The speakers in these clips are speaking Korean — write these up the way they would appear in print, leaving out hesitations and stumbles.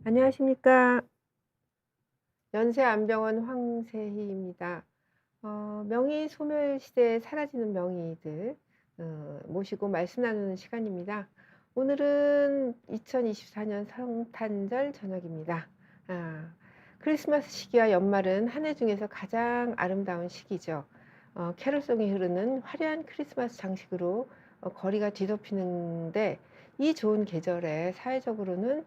안녕하십니까. 연세안병원 황세희입니다. 명의 소멸 시대에 사라지는 명의들 모시고 말씀 나누는 시간입니다. 오늘은 2024년 성탄절 저녁입니다. 크리스마스 시기와 연말은 한 해 중에서 가장 아름다운 시기죠. 캐롤송이 흐르는 화려한 크리스마스 장식으로 거리가 뒤덮이는데, 이 좋은 계절에 사회적으로는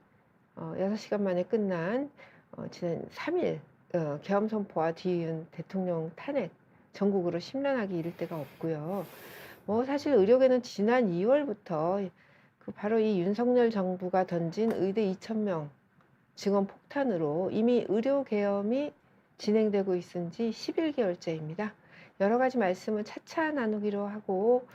6시간 만에 끝난 지난 3일 계엄 선포와 뒤이은 대통령 탄핵, 전국으로 심란하게 이를 데가 없고요. 사실 의료계는 지난 2월부터 바로 이 윤석열 정부가 던진 의대 2,000명 증원 폭탄으로 이미 의료 계엄이 진행되고 있은 지 11개월째입니다. 여러 가지 말씀을 차차 나누기로 하고,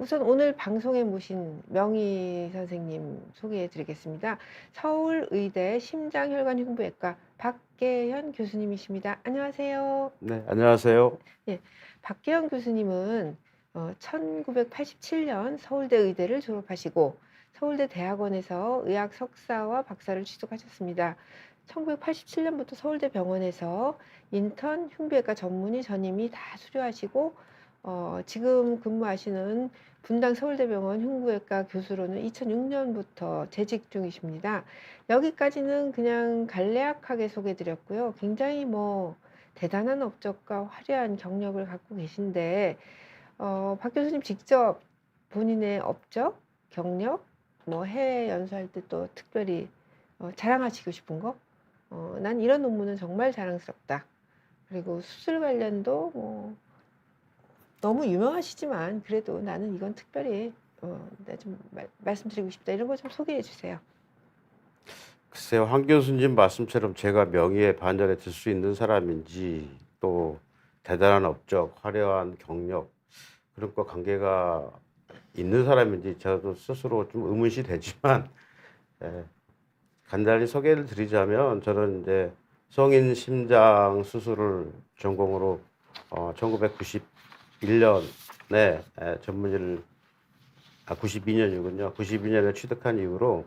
우선 오늘 방송에 모신 명의 선생님 소개해 드리겠습니다. 서울의대 심장혈관흉부외과 박계현 교수님이십니다. 안녕하세요. 네, 안녕하세요. 예, 박계현 교수님은 1987년 서울대 의대를 졸업하시고 서울대 대학원에서 의학 석사와 박사를 취득하셨습니다. 1987년부터 서울대 병원에서 인턴 흉부외과 전문의 전임의 다 수료하시고 지금 근무하시는 분당 서울대병원 흉부외과 교수로는 2006년부터 재직 중이십니다. 여기까지는 그냥 간략하게 소개드렸고요. 굉장히 대단한 업적과 화려한 경력을 갖고 계신데, 박 교수님 직접 본인의 업적, 경력, 해외 연수할 때 또 특별히 자랑하시고 싶은 거? 난 이런 논문은 정말 자랑스럽다. 그리고 수술 관련도 너무 유명하시지만 그래도 나는 이건 특별히 내가 좀 말씀드리고 싶다. 이런 거 좀 소개해 주세요. 글쎄요, 황 교수님 말씀처럼 제가 명의의 반열에 들 수 있는 사람인지, 또 대단한 업적, 화려한 경력, 그런 거 관계가 있는 사람인지 저도 스스로 좀 의문이 되지만, 예, 간단히 소개를 드리자면 저는 이제 성인 심장 수술을 전공으로 1991년에 전문의를 92년이군요. 92년에 취득한 이후로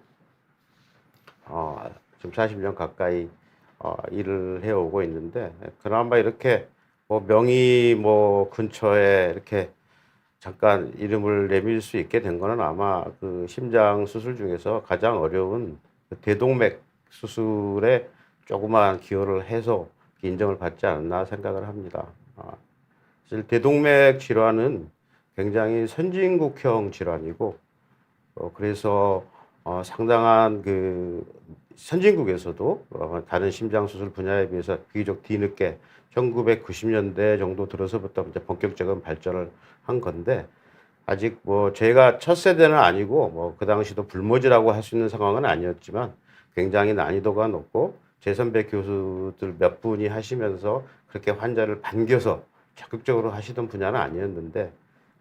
지금 40년 가까이 일을 해오고 있는데, 그나마 이렇게 명의 근처에 이렇게 잠깐 이름을 내밀 수 있게 된 거는 아마 그 심장 수술 중에서 가장 어려운 그 대동맥 수술에 조그마한 기여를 해서 인정을 받지 않았나 생각을 합니다. 사실 대동맥 질환은 굉장히 선진국형 질환이고, 그래서 상당한 그 선진국에서도 다른 심장 수술 분야에 비해서 비교적 뒤늦게 1990년대 정도 들어서부터 이제 본격적인 발전을 한 건데, 아직 제가 첫 세대는 아니고 그 당시도 불모지라고 할 수 있는 상황은 아니었지만 굉장히 난이도가 높고 제 선배 교수들 몇 분이 하시면서 그렇게 환자를 반겨서 적극적으로 하시던 분야는 아니었는데,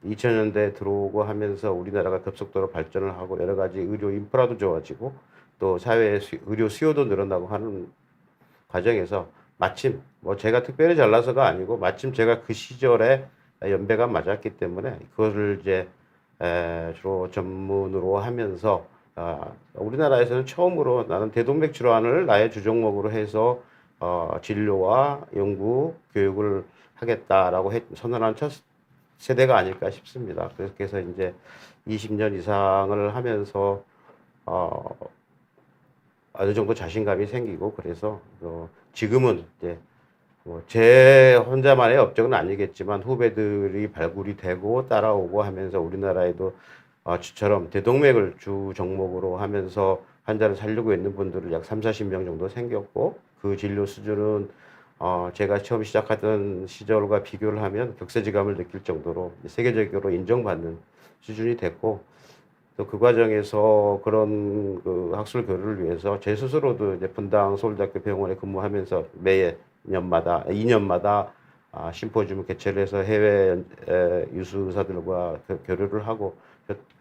2000년대 들어오고 하면서 우리나라가 급속도로 발전을 하고 여러 가지 의료 인프라도 좋아지고 또 사회의 의료 수요도 늘어나고 하는 과정에서 마침 제가 특별히 잘나서가 아니고 마침 제가 그 시절에 연배가 맞았기 때문에 그거를 이제 주로 전문으로 하면서 우리나라에서는 처음으로 나는 대동맥 질환을 나의 주 종목으로 해서 진료와 연구 교육을 하겠다라고 선언한 첫 세대가 아닐까 싶습니다. 그래서 이제 20년 이상을 하면서 어 어느 정도 자신감이 생기고, 그래서 지금은 이제 제 혼자만의 업적은 아니겠지만 후배들이 발굴이 되고 따라오고 하면서 우리나라에도 저처럼 대동맥을 주 종목으로 하면서 환자를 살리고 있는 분들을 약 30-40명 정도 생겼고, 그 진료 수준은 제가 처음 시작하던 시절과 비교를 하면 격세지감을 느낄 정도로 세계적으로 인정받는 수준이 됐고, 또 그 과정에서 그런 그 학술 교류를 위해서 제 스스로도 이제 분당 서울대학교 병원에 근무하면서 매 년마다 2년마다 심포지엄을 개최를 해서 해외 유수 의사들과 교류를 하고,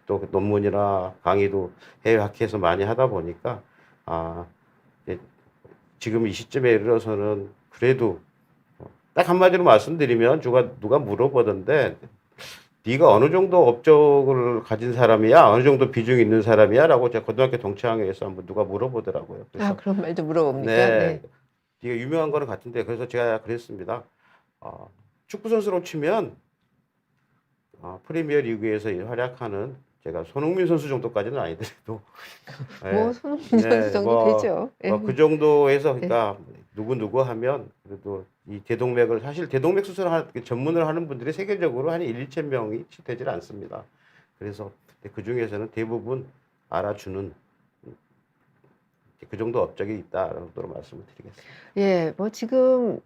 또 논문이나 강의도 해외 학회에서 많이 하다 보니까 이제 지금 이 시점에 이르러서는 그래도 딱 한마디로 말씀드리면 누가 물어보던데 네가 어느 정도 업적을 가진 사람이야, 어느 정도 비중이 있는 사람이야라고 제가 고등학교 동창회에서 한번 누가 물어보더라고요. 아, 그래서 그런 말도 물어봅니까? 네, 네. 네가 유명한 거는 같은데 그래서 제가 그랬습니다. 축구 선수로 치면 프리미어 리그에서 활약하는 제가 손흥민 선수 정도까지는 아니더라도 뭐 예, 손흥민 선수 네, 정도 되죠. 예. 그 정도에서 네. 그러니까 누구 하면 그래도 이 대동맥을 사실 대동맥 수술을 전문을 하는 분들이 세계적으로 한 1, 2천 명이 되질 않습니다. 그래서 그 중에서는 대부분 알아주는 그 정도 업적이 있다라고 말씀을 드리겠습니다. 예, 뭐 지금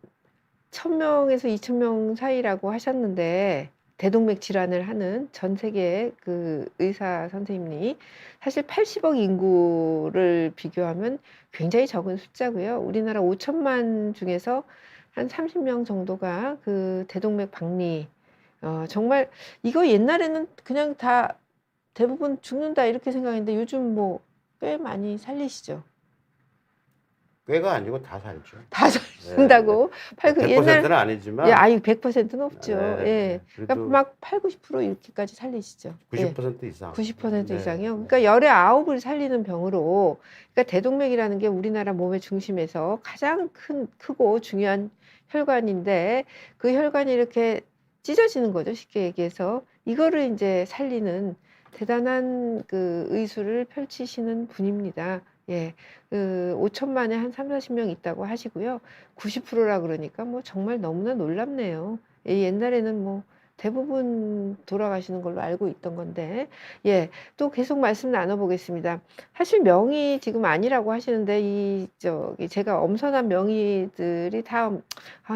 1000명에서 2000명 사이라고 하셨는데 대동맥 질환을 하는 전 세계의 그 의사 선생님이 사실 80억 인구를 비교하면 굉장히 적은 숫자고요. 우리나라 5천만 중에서 한 30명 정도가 그 대동맥 박리 정말 이거 옛날에는 그냥 다 대부분 죽는다 이렇게 생각했는데 요즘 뭐 꽤 많이 살리시죠. 꽤가 아니고 다 살죠. 다 네, 살린다고 옛날 100%는 예, 아니지만 아유 100%는 없죠. 예. 네, 그러니까 그래도 막 80-90% 이렇게까지 살리시죠. 예. 90% 이상. 90% 네, 이상이요. 네. 그러니까 열의 9을 살리는 병으로 그러니까 대동맥이라는 게 우리나라 몸의 중심에서 가장 크고 중요한 혈관인데 그 혈관이 이렇게 찢어지는 거죠. 쉽게 얘기해서. 이거를 인제 살리는 대단한 그 의술을 펼치시는 분입니다. 예. 그 5천만에 한 30-40명 있다고 하시고요. 90%라 그러니까 뭐 정말 너무나 놀랍네요. 예, 옛날에는 뭐 대부분 돌아가시는 걸로 알고 있던 건데 예, 또 계속 말씀 나눠 보겠습니다. 사실 명의 지금 아니라고 하시는데 이 저기 제가 엄선한 명의들이 다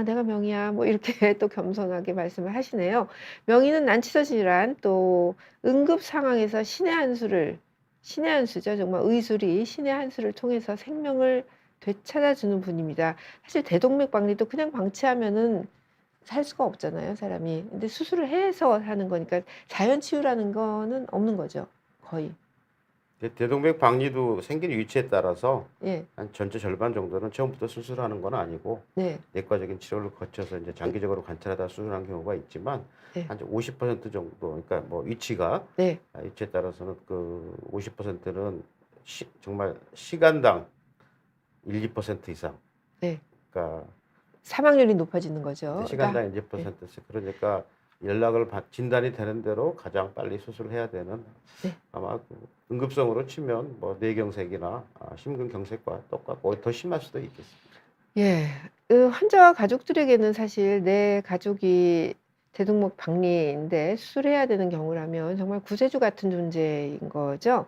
내가 명의야." 뭐 이렇게 또 겸손하게 말씀을 하시네요. 명의는 난치성 질환 또 응급 상황에서 신의 한 수죠. 정말 의술이 신의 한 수를 통해서 생명을 되찾아 주는 분입니다. 사실 대동맥 박리도 그냥 방치하면은 살 수가 없잖아요, 사람이. 근데 수술을 해서 하는 거니까 자연 치유라는 거는 없는 거죠, 거의. 대동맥 박리도 생긴 위치에 따라서 예. 한 전체 절반 정도는 처음부터 수술하는 건 아니고 네. 내과적인 치료를 거쳐서 이제 장기적으로 관찰하다 수술한 경우가 있지만 네. 한 50% 정도 그러니까 뭐 위치가 네. 위치에 따라서는 그 50%는 정말 시간당 1, 2% 이상 네. 그러니까 사망률이 높아지는 거죠. 그러니까 시간당 1, 예. 2%씩 그러니까 진단이 되는 대로 가장 빨리 수술해야 되는 네. 아마 그 응급성으로 치면 뭐 뇌경색이나 심근경색과 똑같고 더 심할 수도 있겠습니다. 예. 그 환자와 가족들에게는 사실 내 가족이 대동맥 박리인데 수술해야 되는 경우라면 정말 구세주 같은 존재인 거죠.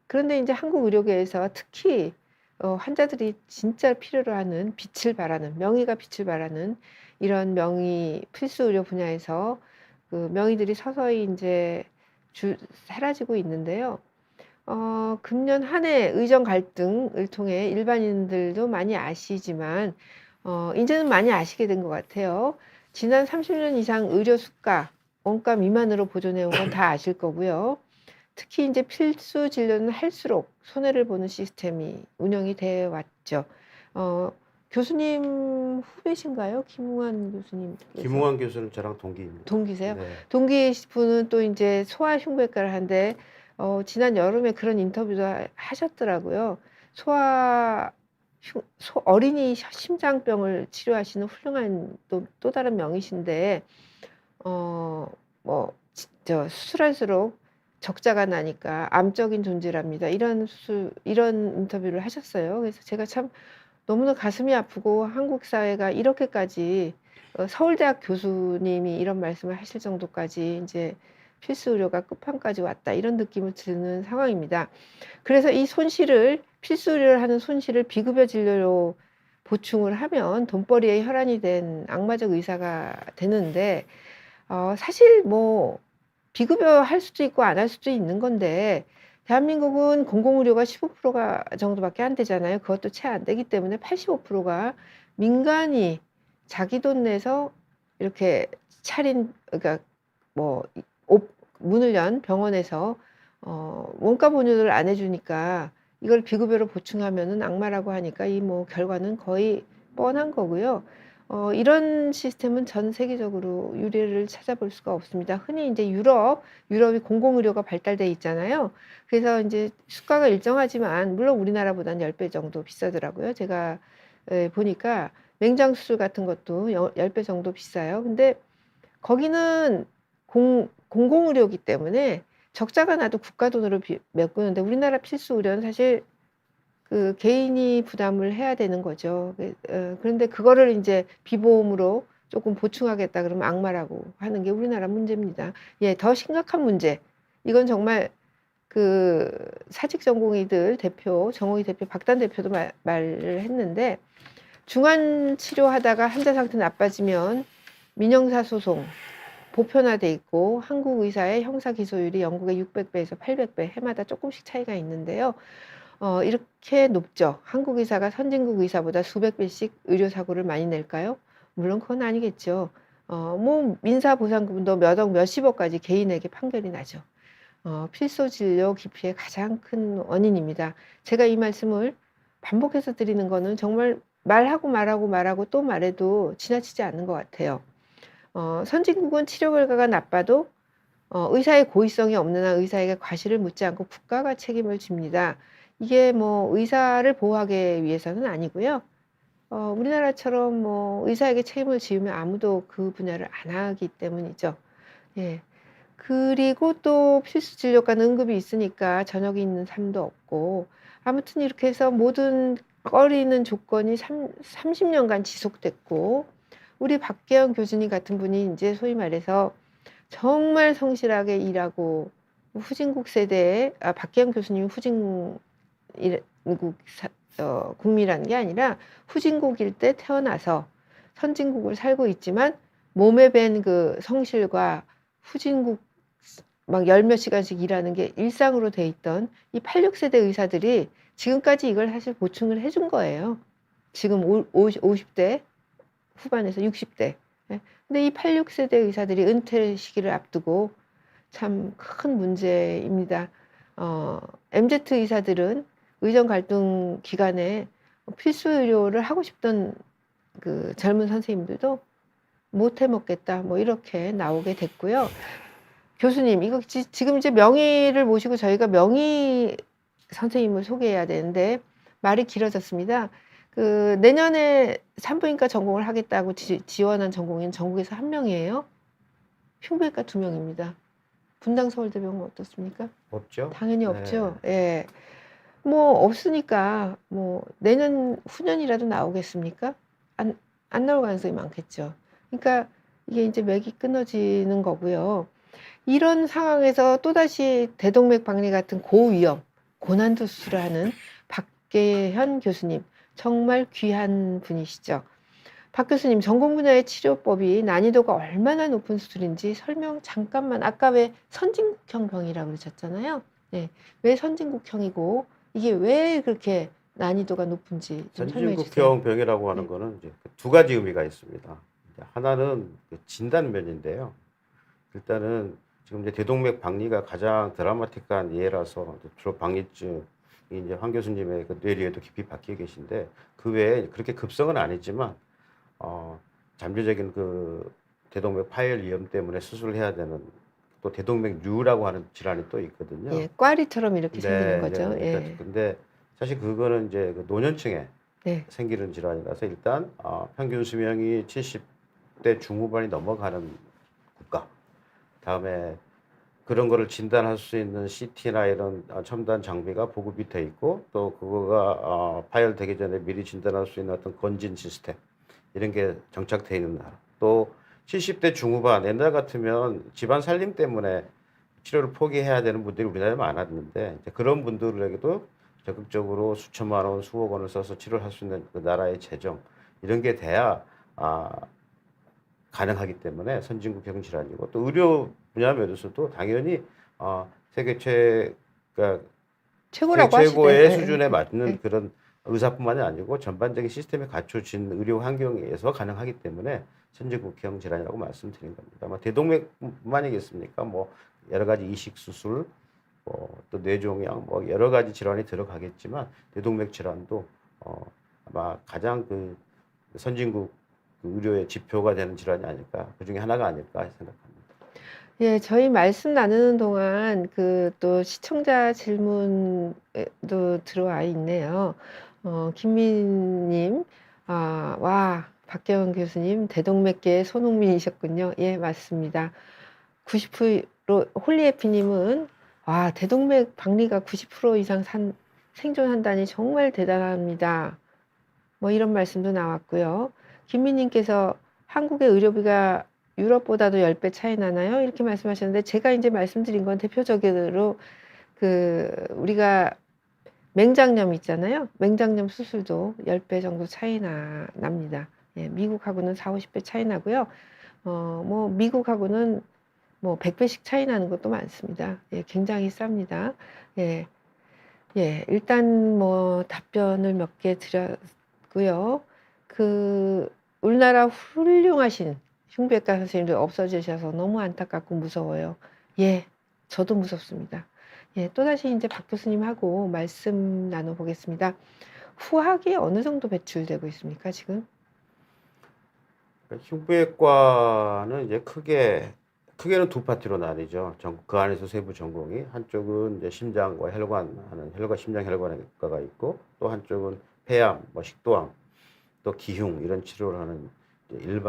그런데 인제 한국 의료계에서 특히 환자들이 진짜 필요로 하는 빛을 발하는 명의가 빛을 발하는 이런 명의 필수 의료 분야에서 그 명의들이 서서히 인제 사라지고 있는데요. 금년 한 해 의정 갈등을 통해 일반인들도 많이 아시지만 인제는 많이 아시게 된 것 같아요. 지난 30년 이상 의료 수가, 원가 미만으로 보존해 온 건 다 아실 거고요. 특히 인제 필수 진료는 할수록 손해를 보는 시스템이 운영이 돼 왔죠. 어 교수님 후배신가요? 김웅환 교수님께서? 김웅환 교수는 저랑 동기입니다. 동기세요? 네. 동기분은 또 인제 소아흉부외과를 하는데 지난 여름에 그런 인터뷰도 하셨더라고요. 소아 어린이 심장병을 치료하시는 훌륭한 또 다른 명의신데 뭐 수술할수록 적자가 나니까 암적인 존재랍니다. 이런 인터뷰를 하셨어요. 그래서 제가 참 너무나 가슴이 아프고 한국 사회가 이렇게까지 서울대학 교수님이 이런 말씀을 하실 정도까지 인제 '필수 의료가 끝판까지 왔다.' 이런 느낌을 드는 상황입니다. 그래서 이 손실을 필수 의료를 하는 손실을 비급여 진료로 보충을 하면 돈벌이의 혈안이 된 악마적 의사가 되는데 사실 뭐 비급여 할 수도 있고 안 할 수도 있는 건데 대한민국은 공공의료가 15%가 정도밖에 안 되잖아요. 그것도 채 안 되기 때문에 85%가 민간이 자기 돈 내서 이렇게 차린 그러니까 뭐 문을 연 병원에서 원가 보증을 안 해 주니까 이걸 비급여로 보충하면은 악마라고 하니까 이 뭐 결과는 거의 뻔한 거고요. 이런 시스템은 전 세계적으로 유례를 찾아볼 수가 없습니다. 흔히 인제 유럽이 공공의료가 발달돼 있잖아요. 그래서 인제 수가가 일정하지만 물론 우리나라보다는 10배 정도 비싸더라고요. 제가 보니까 맹장 수술 같은 것도 10배 정도 비싸요. 근데 거기는 공공의료이기 때문에 적자가 나도 국가 돈으로 메꾸는데 우리나라 필수 의료는 사실 그 개인이 부담을 해야 되는 거죠. 그런데 그거를 인제 비보험으로 쪼끔 보충하겠다 그러면 악마라고 하는 게 우리나라 문제입니다. 예, 더 심각한 문제. 이건 정말 그 사직전공의들 대표 정호희 대표 박단 대표도 말을 했는데 중환 치료하다가 환자 상태 나빠지면 민형사 소송 보편화돼 있고 한국 의사의 형사 기소율이 영국의 600 배에서 800배 해마다 쪼끔씩 차이가 있는데요. 이렇게 높죠. 한국 의사가 선진국 의사보다 수백 배씩 의료 사고를 많이 낼까요? 물론 그건 아니겠죠. 뭐 민사 보상금도 몇 억, 몇십억까지 개인에게 판결이 나죠. 필수 진료 기피의 가장 큰 원인입니다. 제가 이 말씀을 반복해서 드리는 거는 정말 말하고 또 말해도 지나치지 않는 것 같아요. 선진국은 치료 결과가 나빠도 의사의 고의성이 없는 한 의사에게 과실을 묻지 않고 국가가 책임을 집니다. 이게 뭐 의사를 보호하기 위해서는 아니고요. 우리나라처럼 뭐 의사에게 책임을 지우면 아무도 그 분야를 안 하기 때문이죠. 예. 그리고 또 필수 진료과는 응급이 있으니까 저녁이 있는 삶도 없고 아무튼 이렇게 해서 모든 꺼리는 조건이 30 년간 지속됐고 우리 박계현 교수님 같은 분이 인제 소위 말해서 정말 성실하게 일하고 후진국 세대에 박계현 교수님이 후진국 국민이라는 게 아니라 후진국일 때 태어나서 선진국을 살고 있지만 몸에 밴 그 성실과 후진국 막 열 몇 시간씩 일하는 게 일상으로 돼 있던 이 86 세대 의사들이 지금까지 이걸 사실 보충을 해준 거예요. 지금 50대 후반에서 60 대. 예. 근데 이 86 세대 의사들이 은퇴 시기를 앞두고 참 큰 문제입니다. MZ 의사들은 의정 갈등 기간에 필수 의료를 하고 싶던 그 젊은 선생님들도 못 해 먹겠다 뭐 이렇게 나오게 됐고요. 교수님 이거 지금 이제 명의를 모시고 저희가 명의 선생님을 소개해야 되는데 말이 길어졌습니다. 그 내년에 산부인과 전공을 하겠다고 지원한 전공인 전국에서 1 명이에요. 흉부외과 2 명입니다. 분당 서울대병원 어떻습니까? 없죠? 당연히 네. 없죠. 예. 뭐 없으니까 뭐 내년 후년이라도 나오겠습니까? 안 나올 가능성이 많겠죠. 그러니까 이게 인제 맥이 끊어지는 거고요. 이런 상황에서 또다시 대동맥 박리 같은 고위험, 고난도 수술을 하는 박계현 교수님 정말 귀한 분이시죠. 박 교수님 전공 분야의 치료법이 난이도가 얼마나 높은 수술인지 설명 잠깐만 아까 왜 선진국형 병이라고 그러셨잖아요. 네. 왜 선진국형이고 이게 왜 그렇게 난이도가 높은지 좀 설명해 주세요. 선진국형 병이라고 하는 네. 거는 이제 두 가지 의미가 있습니다. 하나는 그 진단 면인데요. 일단은 지금 이제 대동맥 박리가 가장 드라마틱한 예라서 주로 박리증이 이제 황 교수님의 그 뇌리에도 깊이 박혀 계신데 그 외에 그렇게 급성은 아니지만 잠재적인 그 대동맥 파열 위험 때문에 수술을 해야 되는 또 대동맥류라고 하는 질환이 또 있거든요. 예. 꽈리처럼 이렇게 생기는 네, 거죠. 네. 예. 근데 사실 그거는 이제 그 노년층에 네. 생기는 질환이라서 일단 평균 수명이 70대 중후반이 넘어가는 국가. 다음에 그런 거를 진단할 수 있는 CT나 이런 첨단 장비가 보급이 돼 있고 또 그거가 파열되기 전에 미리 진단할 수 있는 어떤 건진 시스템 이런 게 정착돼 있는 나라. 또 70대 중후반 옛날 같으면 집안 살림 때문에 치료를 포기해야 되는 분들이 우리나라에 많았는데 이제 그런 분들에게도 적극적으로 수천만 원, 수억 원을 써서 치료를 할 수 있는 그 나라의 재정 이런 게 돼야 가능하기 때문에 선진국형 질환이고 또 의료 분야 면에서도 당연히 세계 그러니까 세계 최고라고 하시대. 최고의 예, 수준에 예, 맞는 예. 그런 의사뿐만이 아니고 전반적인 시스템이 갖춰진 의료 환경에서 가능하기 때문에 선진국형 질환이라고 말씀드린 겁니다. 아마 대동맥뿐만이겠습니까? 뭐 여러 가지 이식 수술, 또 뇌종양, 뭐 여러 가지 질환이 들어가겠지만 대동맥 질환도 아마 가장 그 선진국 그 의료의 지표가 되는 질환이 아닐까, 그중에 하나가 아닐까 생각합니다. 예, 저희 말씀 나누는 동안 그 또 시청자 질문도 들어와 있네요. 김민님, 와, 박계원 교수님, 대동맥계의 손흥민이셨군요. 예, 맞습니다. 90% 홀리해피님은 와, 대동맥 박리가 90% 이상 생존한다니 정말 대단합니다. 뭐 이런 말씀도 나왔고요. 김민님께서 한국의 의료비가 유럽보다도 10배 차이 나나요? 이렇게 말씀하셨는데 제가 이제 말씀드린 건 대표적으로 우리가 맹장염 있잖아요. 맹장염 수술도 10배 정도 차이 납니다. 예, 미국하고는 4, 50배 차이 나고요. 뭐 미국하고는 뭐 100배씩 차이 나는 것도 많습니다. 예, 굉장히 쌉니다. 예. 예, 일단 뭐 답변을 몇 개 드렸고요. 우리나라 훌륭하신 흉부외과 선생님들 없어지셔서 너무 안타깝고 무서워요. 예, 저도 무섭습니다. 예, 또다시 이제 박 교수님하고 말씀 나눠보겠습니다. 후학이 어느 정도 배출되고 있습니까, 지금? 흉부외과는 이제 크게는 두 파트로 나뉘죠. 그 안에서 세부 전공이 한쪽은 이제 심장과 혈관 심장 혈관외과가 있고, 또 한쪽은 폐암, 뭐 식도암, 또 기흉 이런 치료를 하는 이제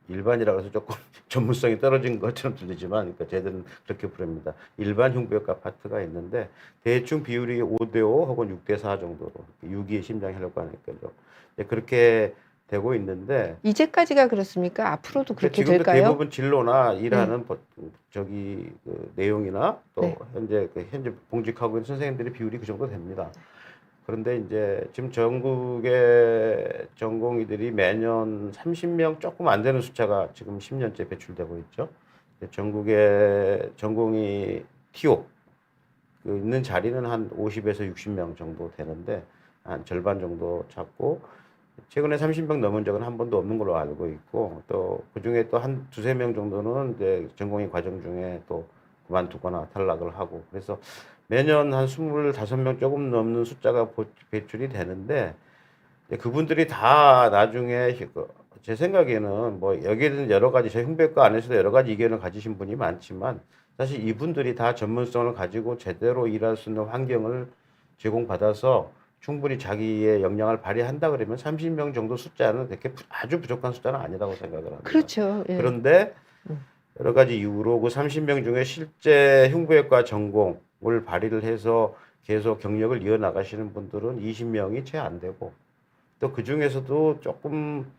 일반이라고 해서 조금 전문성이 떨어진 것처럼 들리지만, 그러니까 저희들은 그렇게 부릅니다. 일반 흉부외과 파트가 있는데 대충 비율이 5대5 혹은 6대4 정도로 6이 심장 혈관외과죠. 그렇게 되고 있는데, 이제까지가 그렇습니까? 앞으로도 그렇게 지금도 될까요? 대부분 진로나 일하는 그 내용이나 또 네. 현재 봉직하고 있는 선생님들의 비율이 그 정도 됩니다. 그런데 이제 지금 전국의 전공의들이 매년 30명 조금 안 되는 숫자가 지금 10년째 배출되고 있죠. 전국의 전공의 TO 있는 자리는 한 50에서 60명 정도 되는데 한 절반 정도 잡고, 최근에 30명 넘은 적은 한 번도 없는 걸로 알고 있고, 또 그중에 또 한 두세 명 정도는 이제 전공의 과정 중에 또 그만두거나 탈락을 하고, 그래서 매년 한 25명 조금 넘는 숫자가 배출이 되는데, 그분들이 다 나중에 제 생각에는 뭐 여기에는 여러 가지, 저희 흉부외과 안에서도 여러 가지 의견을 가지신 분이 많지만, 사실 이분들이 다 전문성을 가지고 제대로 일할 수 있는 환경을 제공받아서 충분히 자기의 역량을 발휘한다 그러면 30명 정도 숫자는 그렇게 아주 부족한 숫자는 아니라고 생각을 합니다. 그렇죠. 예. 그런데 음. 여러 가지 이유로 그 30명 중에 실제 흉부외과 전공을 발휘를 해서 계속 경력을 이어나가시는 분들은 20명이 채 안 되고, 또 그 중에서도 조금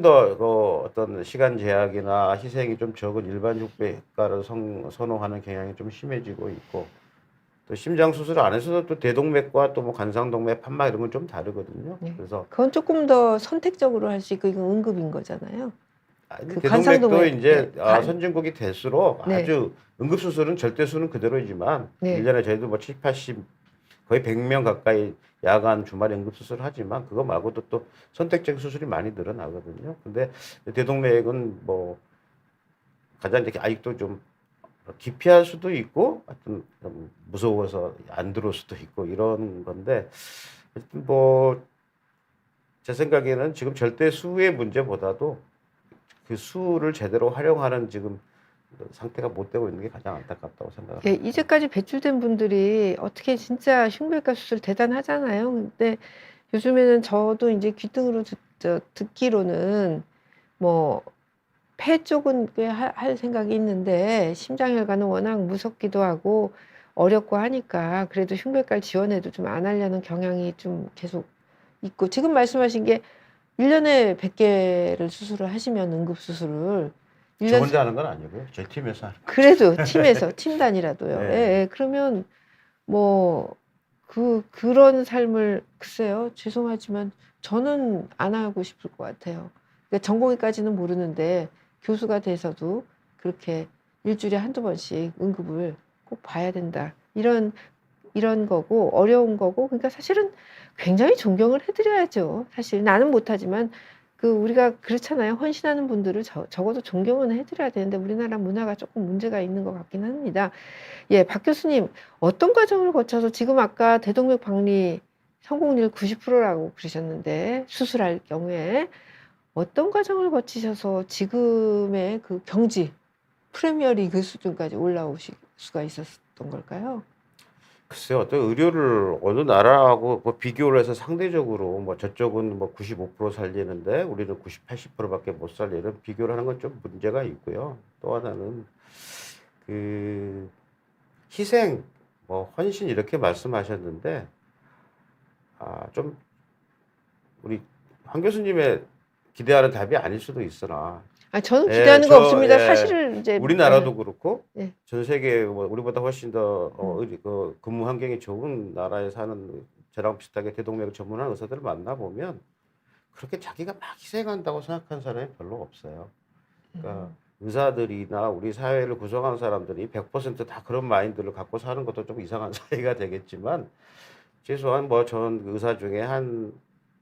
더 어떤 시간 제약이나 희생이 좀 적은 일반 흉부외과를 선호하는 경향이 좀 심해지고 있고, 또 심장 수술 안에서도 또 대동맥과 또 뭐 관상동맥, 판막 이런 건 좀 다르거든요. 네. 그래서 그건 조금 더 선택적으로 할 수 있고 이건 응급인 거잖아요. 그 대동맥도 관상동맥, 이제 네, 선진국이 될수록 네. 아주 응급수술은 절대수는 그대로이지만, 네. 1년에 저희도 뭐 70, 80, 거의 100명 가까이 야간 주말에 응급수술을 하지만, 그거 말고도 또 선택적 수술이 많이 늘어나거든요. 근데 대동맥은 뭐 가장 이제 아직도 좀 기피할 수도 있고, 하여튼 좀 무서워서 안 들어올 수도 있고 이런 건데, 하여튼 뭐 제 생각에는 지금 절대 수의 문제보다도 그 수를 제대로 활용하는 지금 상태가 못 되고 있는 게 가장 안타깝다고 생각을 예, 합니다. 이제까지 배출된 분들이 어떻게 진짜 흉부외과 수술 대단하잖아요. 근데 요즘에는 저도 이제 귀등으로 듣기로는 뭐 폐 쪽은 꽤 할 생각이 있는데 심장혈관은 워낙 무섭기도 하고 어렵고 하니까 그래도 흉부외과를 지원해도 좀 안 하려는 경향이 좀 계속 있고, 지금 말씀하신 게 1년에 100개를 수술을 하시면 응급수술을 저 1년 혼자 하는 건 아니고요. 저희 팀에서 하는 그래도 팀에서 팀 단위라도요. 네. 예, 예. 그러면 뭐 그런 삶을 글쎄요. 죄송하지만 저는 안 하고 싶을 것 같아요. 그러니까 전공의까지는 모르는데 교수가 돼서도 그렇게 일주일에 한두 번씩 응급을 꼭 봐야 된다. 이런 거고 어려운 거고, 그러니까 사실은 굉장히 존경을 해드려야죠. 사실 나는 못하지만 우리가 그렇잖아요. 헌신하는 분들을 적어도 존경은 해드려야 되는데 우리나라 문화가 조금 문제가 있는 것 같긴 합니다. 예, 박 교수님, 어떤 과정을 거쳐서 지금 아까 대동맥 박리 성공률 90%라고 그러셨는데 수술할 경우에 어떤 과정을 거치셔서 지금의 그 경지 프리미어리그 수준까지 올라오실 수가 있었던 걸까요? 글쎄요, 어떤 의료를 어느 나라하고 뭐 비교를 해서 상대적으로 뭐 저쪽은 뭐 95% 살리는데 우리는 90, 80%밖에 못 살리는 비교를 하는 건 좀 문제가 있고요. 또 하나는 그 희생, 뭐 헌신 이렇게 말씀하셨는데 좀 우리 황 교수님의 기대하는 답이 아닐 수도 있으나 저는 예, 기대하는 거 없습니다. 예, 사실을 이제 우리나라도 그렇고 예. 전 세계 뭐 우리보다 훨씬 더 음. 그 근무 환경이 좋은 나라에 사는 저랑 비슷하게 대동맥을 전문한 의사들을 만나 보면 그렇게 자기가 막 희생한다고 생각하는 사람이 별로 없어요. 그러니까 음. 의사들이나 우리 사회를 구성하는 사람들이 100%다 그런 마인드를 갖고 사는 것도 좀 이상한 사회가 되겠지만 최소한 뭐 전 의사 중에 한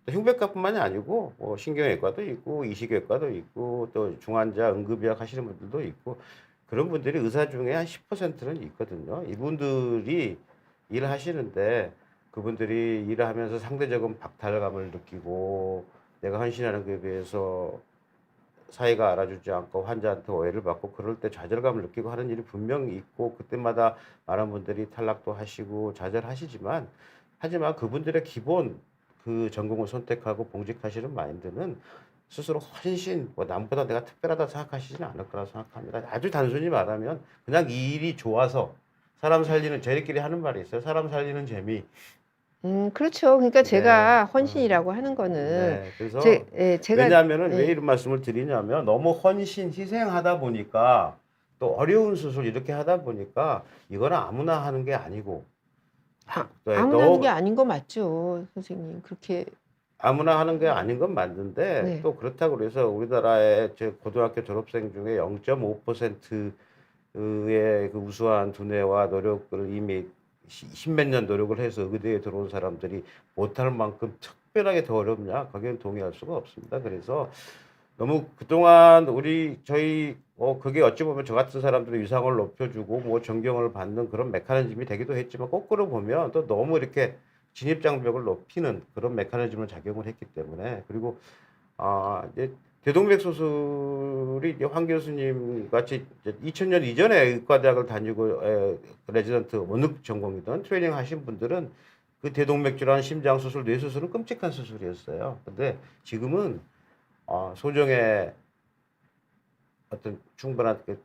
흉부외과뿐만이 아니고 뭐 신경외과도 있고 이식외과도 있고 또 중환자 응급의학 하시는 분들도 있고 그런 분들이 의사 중에 한 10%는 있거든요. 이분들이 일하시는데 그분들이 일을 하면서 상대적인 박탈감을 느끼고 내가 헌신하는 것에 비해서 사회가 알아주지 않고 환자한테 오해를 받고 그럴 때 좌절감을 느끼고 하는 일이 분명히 있고 그때마다 많은 분들이 탈락도 하시고 좌절하시지만 하지만 그분들의 기본 그 전공을 선택하고 봉직하시는 마인드는 스스로 헌신, 뭐 남보다 내가 특별하다 생각하시지는 않을 거라 생각합니다. 아주 단순히 말하면 그냥 이 일이 좋아서 사람 살리는 저희끼리 하는 말이 있어요. 사람 살리는 재미. 그렇죠. 그러니까 네. 제가 헌신이라고 하는 거는 네. 그래서 제가 왜냐하면은 왜 예. 이런 말씀을 드리냐면 너무 헌신, 희생하다 보니까 또 어려운 수술 이렇게 하다 보니까 이거는 아무나 하는 게 아니고 네, 아무나 하는 게 아닌 거 맞죠, 선생님. 그렇게 아무나 하는 게 아닌 건 맞는데 네. 또 그렇다고 그래서 우리나라의 제 고등학교 졸업생 중에 0.5%의 그 우수한 두뇌와 노력을 이미 십몇 년 노력을 해서 의대에 들어온 사람들이 못할 만큼 특별하게 더 어렵냐? 거기는 동의할 수가 없습니다. 그래서 너무 그동안 저희 그게 어찌 보면 저 같은 사람들의 위상을 높여주고 뭐 존경을 받는 그런 메커니즘이 되기도 했지만 거꾸로 보면 또 너무 이렇게 진입장벽을 높이는 그런 메커니즘을 작용을 했기 때문에 그리고 이제 대동맥 수술이 이제 황 교수님 같이 이제 2000년 이전에 의과대학을 다니고 레지던트 어느 전공이든 트레이닝 하신 분들은 그 대동맥 질환, 심장 수술, 뇌 수술은 끔찍한 수술이었어요. 근데 지금은 소정의 어떤 충분한 그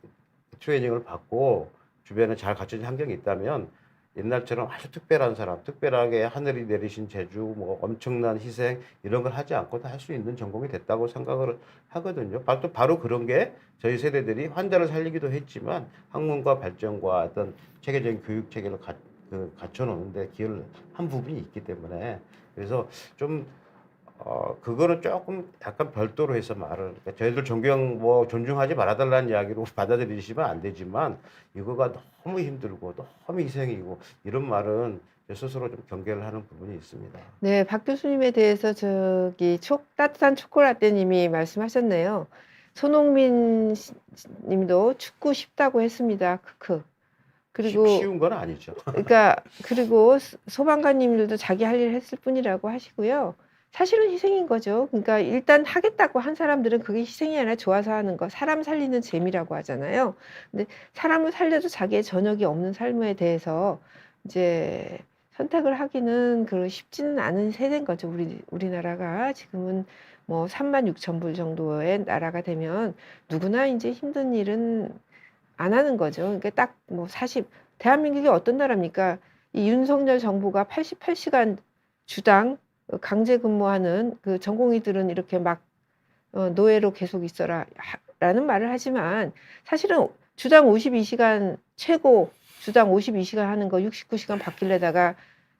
트레이닝을 받고 주변에 잘 갖춰진 환경이 있다면 옛날처럼 아주 특별한 사람, 특별하게 하늘이 내리신 재주, 뭐 엄청난 희생 이런 걸 하지 않고도 할 수 있는 전공이 됐다고 생각을 하거든요. 바로 그런 게 저희 세대들이 환자를 살리기도 했지만 학문과 발전과 어떤 체계적인 교육 체계를 갖춰 놓는데 기여를 한 부분이 있기 때문에 그래서 좀 그거는 조금 약간 별도로 해서 말을 그러니까 저희들 뭐 존중하지 말아 달라는 이야기로 받아들이시면 안 되지만 이거가 너무 힘들고 너무 희생이고 이런 말은 제 스스로 좀 경계를 하는 부분이 있습니다. 네, 박 교수님에 대해서 저기 따뜻한 초콜라떼 님이 말씀하셨네요. 손흥민 님도 축구 쉽다고 했습니다. 크크. 그리고 쉬운 건 아니죠. 그러니까 그리고 소방관 님들도 자기 할 일 했을 뿐이라고 하시고요. 사실은 희생인 거죠. 그러니까 일단 하겠다고 한 사람들은 그게 희생이 아니라 좋아서 하는 거, 사람 살리는 재미라고 하잖아요. 근데 사람을 살려도 자기의 전역이 없는 삶에 대해서 이제 선택을 하기는 쉽지는 않은 세대인 거죠. 우리나라가 지금은 뭐 36,000불 정도의 나라가 되면 누구나 이제 힘든 일은 안 하는 거죠. 그러니까 딱 뭐 대한민국이 어떤 나라입니까? 이 윤석열 정부가 88시간 주당 강제 근무하는 그 전공의들은 이렇게 막 노예로 계속 있어라 라는 말을 하지만 사실은 주당 52시간 최고 주당 52시간 하는 거 69시간 받길래다가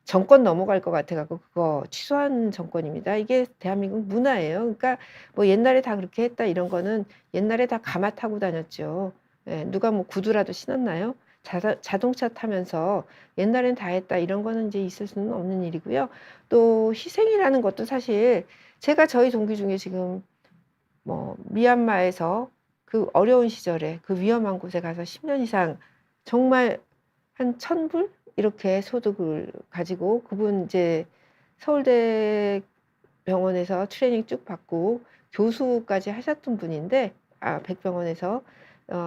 정권 넘어갈 것 같아 갖고 그거 취소한 정권입니다. 이게 대한민국 문화예요. 그러니까 뭐 옛날에 다 그렇게 했다 이런 거는 옛날에 다 가마 타고 다녔죠. 예, 누가 뭐 구두라도 신었나요? 자동차 타면서 옛날엔 다 했다 이런 거는 이제 있을 수는 없는 일이고요. 또 희생이라는 것도 사실 제가 저희 동기 중에 지금 뭐 미얀마에서 그 어려운 시절에 그 위험한 곳에 가서 10년 이상 정말 한 1,000불 이렇게 소득을 가지고 그분 이제 서울대 병원에서 트레이닝 쭉 받고 교수까지 하셨던 분인데 백병원에서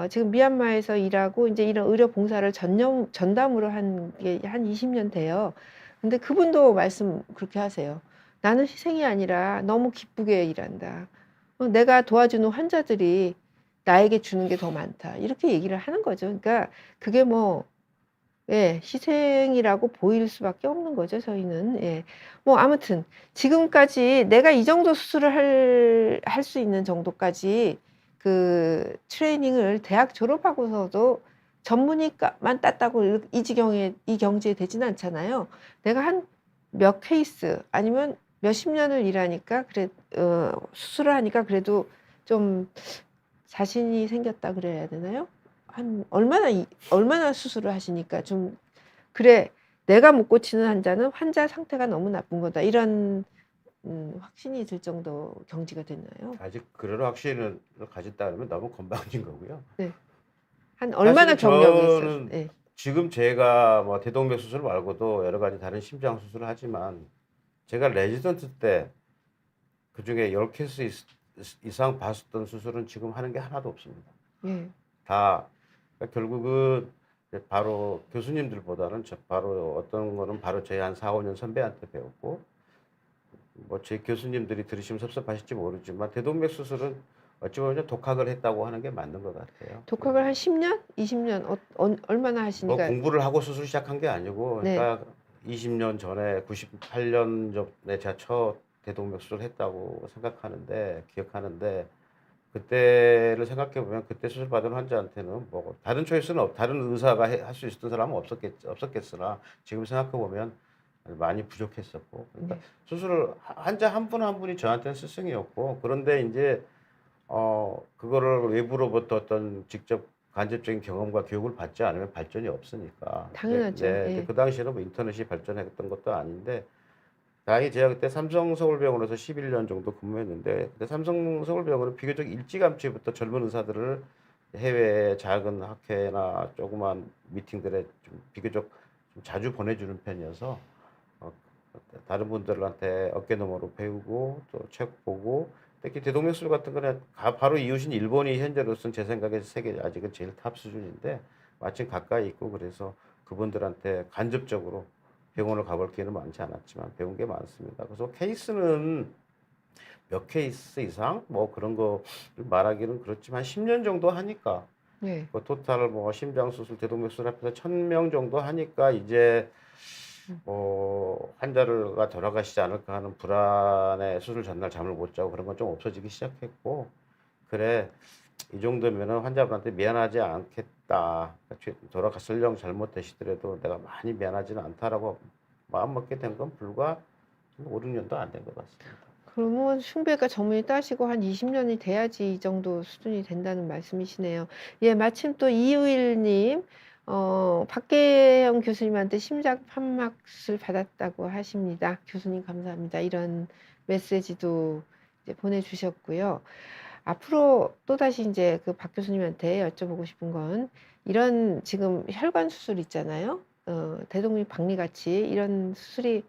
지금 미얀마에서 일하고 이제 이런 의료 봉사를 전담으로 한 게 한 20년 돼요. 근데 그분도 말씀 그렇게 하세요. 나는 희생이 아니라 너무 기쁘게 일한다. 내가 도와주는 환자들이 나에게 주는 게 더 많다. 이렇게 얘기를 하는 거죠. 그러니까 그게 뭐 예, 희생이라고 보일 수밖에 없는 거죠, 저희는. 예. 뭐 아무튼 지금까지 내가 이 정도 수술을 할 수 있는 정도까지 그 트레이닝을 대학 졸업하고서도 전문의만 땄다고 이 경지에 되지는 않잖아요. 내가 한 몇 케이스 아니면 몇십 년을 일하니까 수술을 하니까 그래도 좀 자신이 생겼다 그래야 되나요? 한 얼마나 수술을 하시니까 좀 그래 내가 못 고치는 환자는 환자 상태가 너무 나쁜 거다 이런 확신이 들 정도 경지가 됐나요? 아직 그런 확신을 가졌다 그러면 너무 건방진 거고요. 네. 한 얼마나 사실은 경력이 있어요? 저는 네. 지금 제가 뭐 대동맥 수술 말고도 여러 가지 다른 심장 수술을 하지만 제가 레지던트 때 그중에 10케이스 이상 봤었던 수술은 지금 하는 게 하나도 없습니다. 예. 다 그러니까 결국은 바로 교수님들보다는 바로 어떤 거는 바로 저희 한 4, 5년 선배한테 배웠고 뭐 제 교수님들이 들으시면 섭섭하실지 모르지만 대동맥 수술은 어찌 보면 독학을 했다고 하는 게 맞는 것 같아요. 독학을 한 10년, 20년 얼마나 뭐 하시니까 공부를 하고 수술 시작한 게 아니고 네. 그러니까 20년 전에 98년 전에 제가 첫 대동맥 수술을 했다고 생각하는데 기억하는데 그때를 생각해 보면 그때 수술 받은 환자한테는 뭐 다른 초이스는 다른 의사가 할 수 있었던 사람은 없었겠으나 지금 생각해 보면 많이 부족했었고 그러니까 네. 수술을 환자 한 분 한 분이 저한테는 스승이었고 그런데 이제 그거를 외부로부터 어떤 직접 간접적인 경험과 교육을 받지 않으면 발전이 없으니까. 당연하죠. 예. 그 당시에는 뭐 인터넷이 발전했던 것도 아닌데 다행히 제가 그때 삼성서울병원에서 11년 정도 근무했는데 그때 삼성서울병원은 비교적 일찌감치부터 젊은 의사들을 해외 작은 학회나 조그만 미팅들에 좀 비교적 좀 자주 보내주는 편이어서 어, 다른 분들한테 어깨너머로 배우고 또 책 보고 특히 대동맥술 같은 거는 바로 이웃인 일본이 현재로서는 제 생각에 세계 아직은 제일 탑 수준인데 마침 가까이 있고 그래서 그분들한테 간접적으로 병원을 가볼 기회는 많지 않았지만 배운 게 많습니다. 그래서 케이스는 몇 케이스 이상 뭐 그런 거 말하기는 그렇지만 10년 정도 하니까 네. 그 토탈 뭐 심장 수술, 대동맥 수술 합해서 1,000명 정도 하니까 이제 뭐 환자가 돌아가시지 않을까 하는 불안에 수술 전날 잠을 못 자고 그런 건 좀 없어지기 시작했고 그래 이 정도면은 환자분한테 미안하지 않겠다. 돌아가설령 잘못되시더라도 내가 많이 미안하지는 않다라고 마음 먹게 된 건 불과 5, 6년도 안 된 것 같습니다. 그러면 흉배가 전문의 따시고 한 20년이 돼야지 이 정도 수준이 된다는 말씀이시네요. 예, 마침 또 이우일님, 박계영 교수님한테 심장 판막술 받았다고 하십니다. 교수님 감사합니다. 이런 메시지도 이제 보내주셨고요. 앞으로 또다시 이제 그 박 교수님한테 여쭤보고 싶은 건 이런 지금 혈관 수술 있잖아요. 대동맥 박리 같이 이런 수술이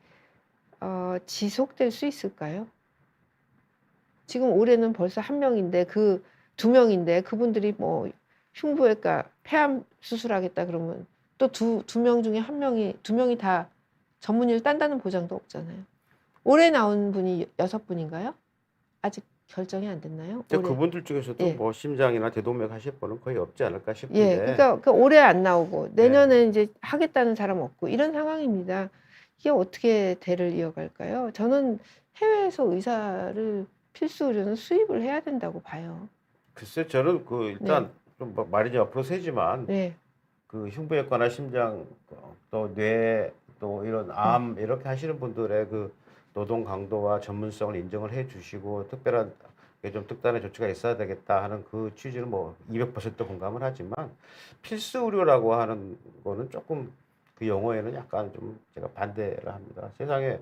지속될 수 있을까요? 지금 올해는 벌써 한 명인데 그 두 명인데 그분들이 뭐 흉부외과 폐암 수술하겠다 그러면 또 두 명 중에 한 명이 두 명이 다 전문의를 딴다는 보장도 없잖아요. 올해 나온 분이 6분인가요? 아직 결정이 안 됐나요? 근데 올해. 그분들 중에서도 예. 뭐 심장이나 대동맥 하실 분은 거의 없지 않을까 예, 싶은데 그러니까 올해 안 나오고 내년에 이제 하겠다는 사람 없고 이런 상황입니다. 이게 어떻게 대를 이어갈까요? 저는 해외에서 의사를 필수 의료는 수입을 해야 된다고 봐요. 글쎄 저는 그 일단 좀 말이 좀 앞으로 세지만 네, 그 흉부외과나 심장 또 뇌 또 이런 암 이렇게 하시는 분들의 그 노동 강도와 전문성을 인정을 해 주시고 특별한 좀 특단의 조치가 있어야 되겠다 하는 그 취지는 뭐 200% 공감을 하지만 필수 의료라고 하는 거는 조금 그 용어에는 약간 좀 제가 반대를 합니다. 세상에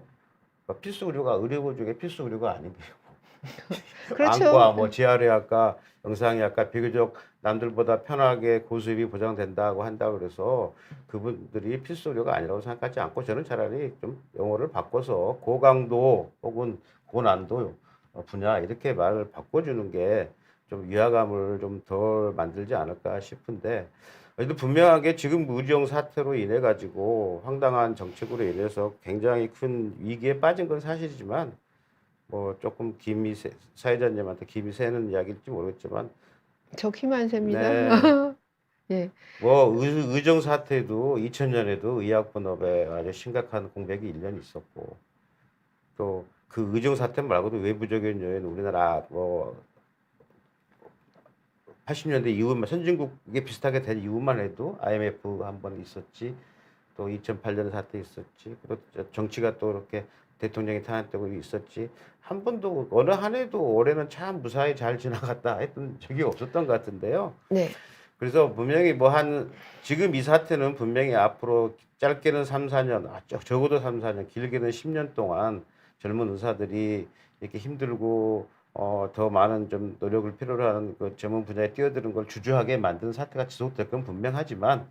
필수 의료가 의료 중에 필수 의료가 아닌데요. 그렇죠. 안과, 뭐 재활의학과, 영상의학과 비교적 남들보다 편하게 고수입이 보장된다고 한다 그래서 그분들이 필수 의료가 아니라고 생각하지 않고 저는 차라리 좀 용어를 바꿔서 고강도 혹은 고난도 분야 이렇게 말을 바꿔주는 게 좀 위화감을 좀 덜 만들지 않을까 싶은데 그래도 분명하게 지금 의정 사태로 인해 가지고 황당한 정책으로 인해서 굉장히 큰 위기에 빠진 건 사실이지만 뭐 조금 김이 사회자님한테 김이 새는 이야기일지 모르겠지만 저 힘안 셉니다. 네. 예. 뭐 의정 사태도 2000년에도 의학분업에 아주 심각한 공백이 1년 있었고 또 그 의정 사태 말고도 외부적인 요인 우리나라 뭐 80년대 이후만 선진국에 비슷하게 된 이후만 해도 IMF 한 번 있었지 또 2008년 사태 있었지 그리고 정치가 또 이렇게 대통령이 탄핵되고 있었지 한 번도 어느 한 해도 올해는 참 무사히 잘 지나갔다 했던 적이 없었던 것 같은데요. 네. 그래서 분명히 뭐 지금 이 사태는 분명히 앞으로 짧게는 3-4년, 적어도 3-4년, 길게는 10년 동안 젊은 의사들이 이렇게 힘들고 더 많은 좀 노력을 필요로 하는 그 전문 분야에 뛰어드는 걸 주저하게 만든 사태가 지속될 건 분명하지만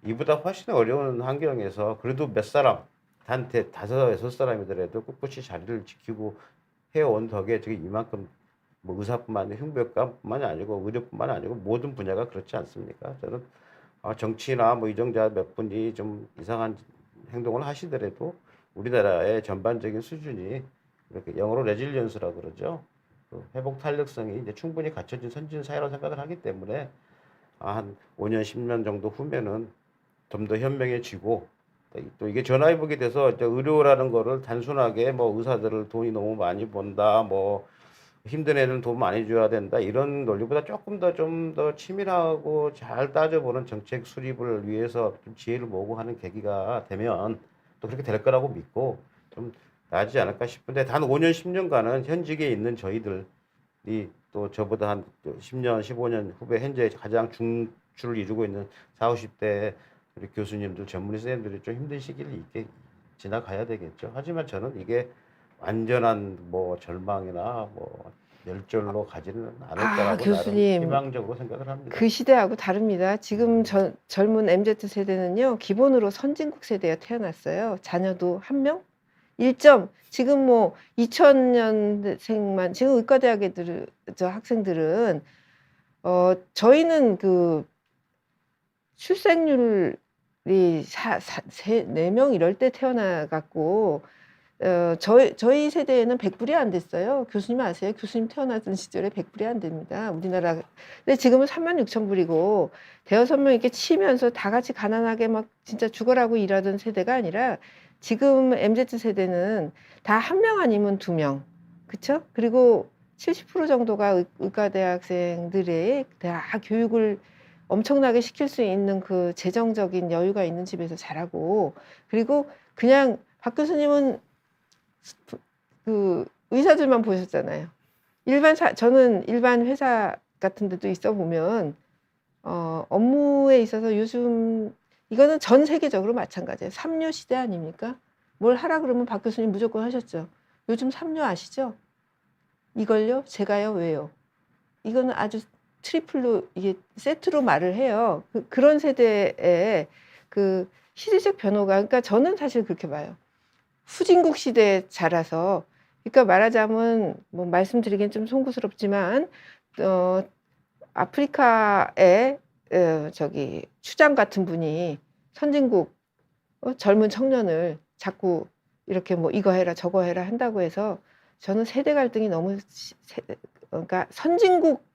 이보다 훨씬 어려운 환경에서 그래도 몇 사람, 다섯, 여섯 사람이더라도 꿋꿋이 자리를 지키고 해온 덕에 저게 이만큼 뭐 의사뿐만 아니라 흉부외과뿐만이 아니고 의료뿐만 아니고 모든 분야가 그렇지 않습니까? 저는 정치나 뭐 이정자 몇 분이 좀 이상한 행동을 하시더라도 우리나라의 전반적인 수준이 이렇게 영어로 레질리언스라고 그러죠. 그 회복 탄력성이 이제 충분히 갖춰진 선진 사회라고 생각을 하기 때문에 한 5년, 10년 정도 후면은 좀 더 현명해지고 또 이게 전화위복이 돼서 이제 의료라는 거를 단순하게 뭐 의사들을 돈이 너무 많이 번다, 뭐 힘든 애는 돈 많이 줘야 된다 이런 논리보다 조금 더 좀 더 치밀하고 잘 따져보는 정책 수립을 위해서 좀 지혜를 모으고 하는 계기가 되면 또 그렇게 될 거라고 믿고 좀 나아지지 않을까 싶은데 단 5년, 10년간은 현직에 있는 저희들이 또 저보다 한 10년, 15년 후배 현재 가장 중추를 이루고 있는 40, 50대 우리 교수님들, 전문의 선생님들이 좀 힘든 시기를 있게 지나가야 되겠죠. 하지만 저는 이게 완전한 뭐 절망이나 뭐 멸절로 가지는 않을 거라고 나름 교수님. 희망적으로 생각을 합니다. 그 시대하고 다릅니다. 지금 젊은 MZ 세대는요, 기본으로 선진국 세대에 태어났어요. 자녀도 한 명? 1점. 지금 뭐 2000년생만, 지금 의과대학 애들, 저 학생들은, 저희는 그 출생률이 4명 이럴 때 태어나갖고, 저희 세대에는 100불이 안 됐어요. 교수님 아세요? 교수님 태어나던 시절에 100불이 안 됩니다. 우리나라. 근데 지금은 36,000불이고, 대여섯 명 이렇게 치면서 다 같이 가난하게 막 진짜 죽어라고 일하던 세대가 아니라, 지금 MZ 세대는 다 한 명 아니면 두 명. 그쵸? 그리고 70% 정도가 의과대학생들의 다 교육을 엄청나게 시킬 수 있는 그 재정적인 여유가 있는 집에서 자라고, 그리고 그냥 박 교수님은 그 의사들만 보셨잖아요. 저는 일반 회사 같은 데도 있어 보면 업무에 있어서 요즘 이거는 전 세계적으로 마찬가지예요. 삼류 시대 아닙니까? 뭘 하라 그러면 박 교수님 무조건 하셨죠. 요즘 삼류 아시죠? 이걸요? 제가요? 왜요? 이거는 아주 트리플로 이게 세트로 말을 해요. 그런 세대의 그 시대적 변화가, 그러니까 저는 사실 그렇게 봐요. 후진국 시대에 자라서, 그러니까 말하자면 뭐 말씀드리긴 좀 송구스럽지만 아프리카의 저기 추장 같은 분이 선진국 젊은 청년을 자꾸 이렇게 뭐 이거 해라 저거 해라 한다고 해서 저는 세대 갈등이 너무 그러니까 선진국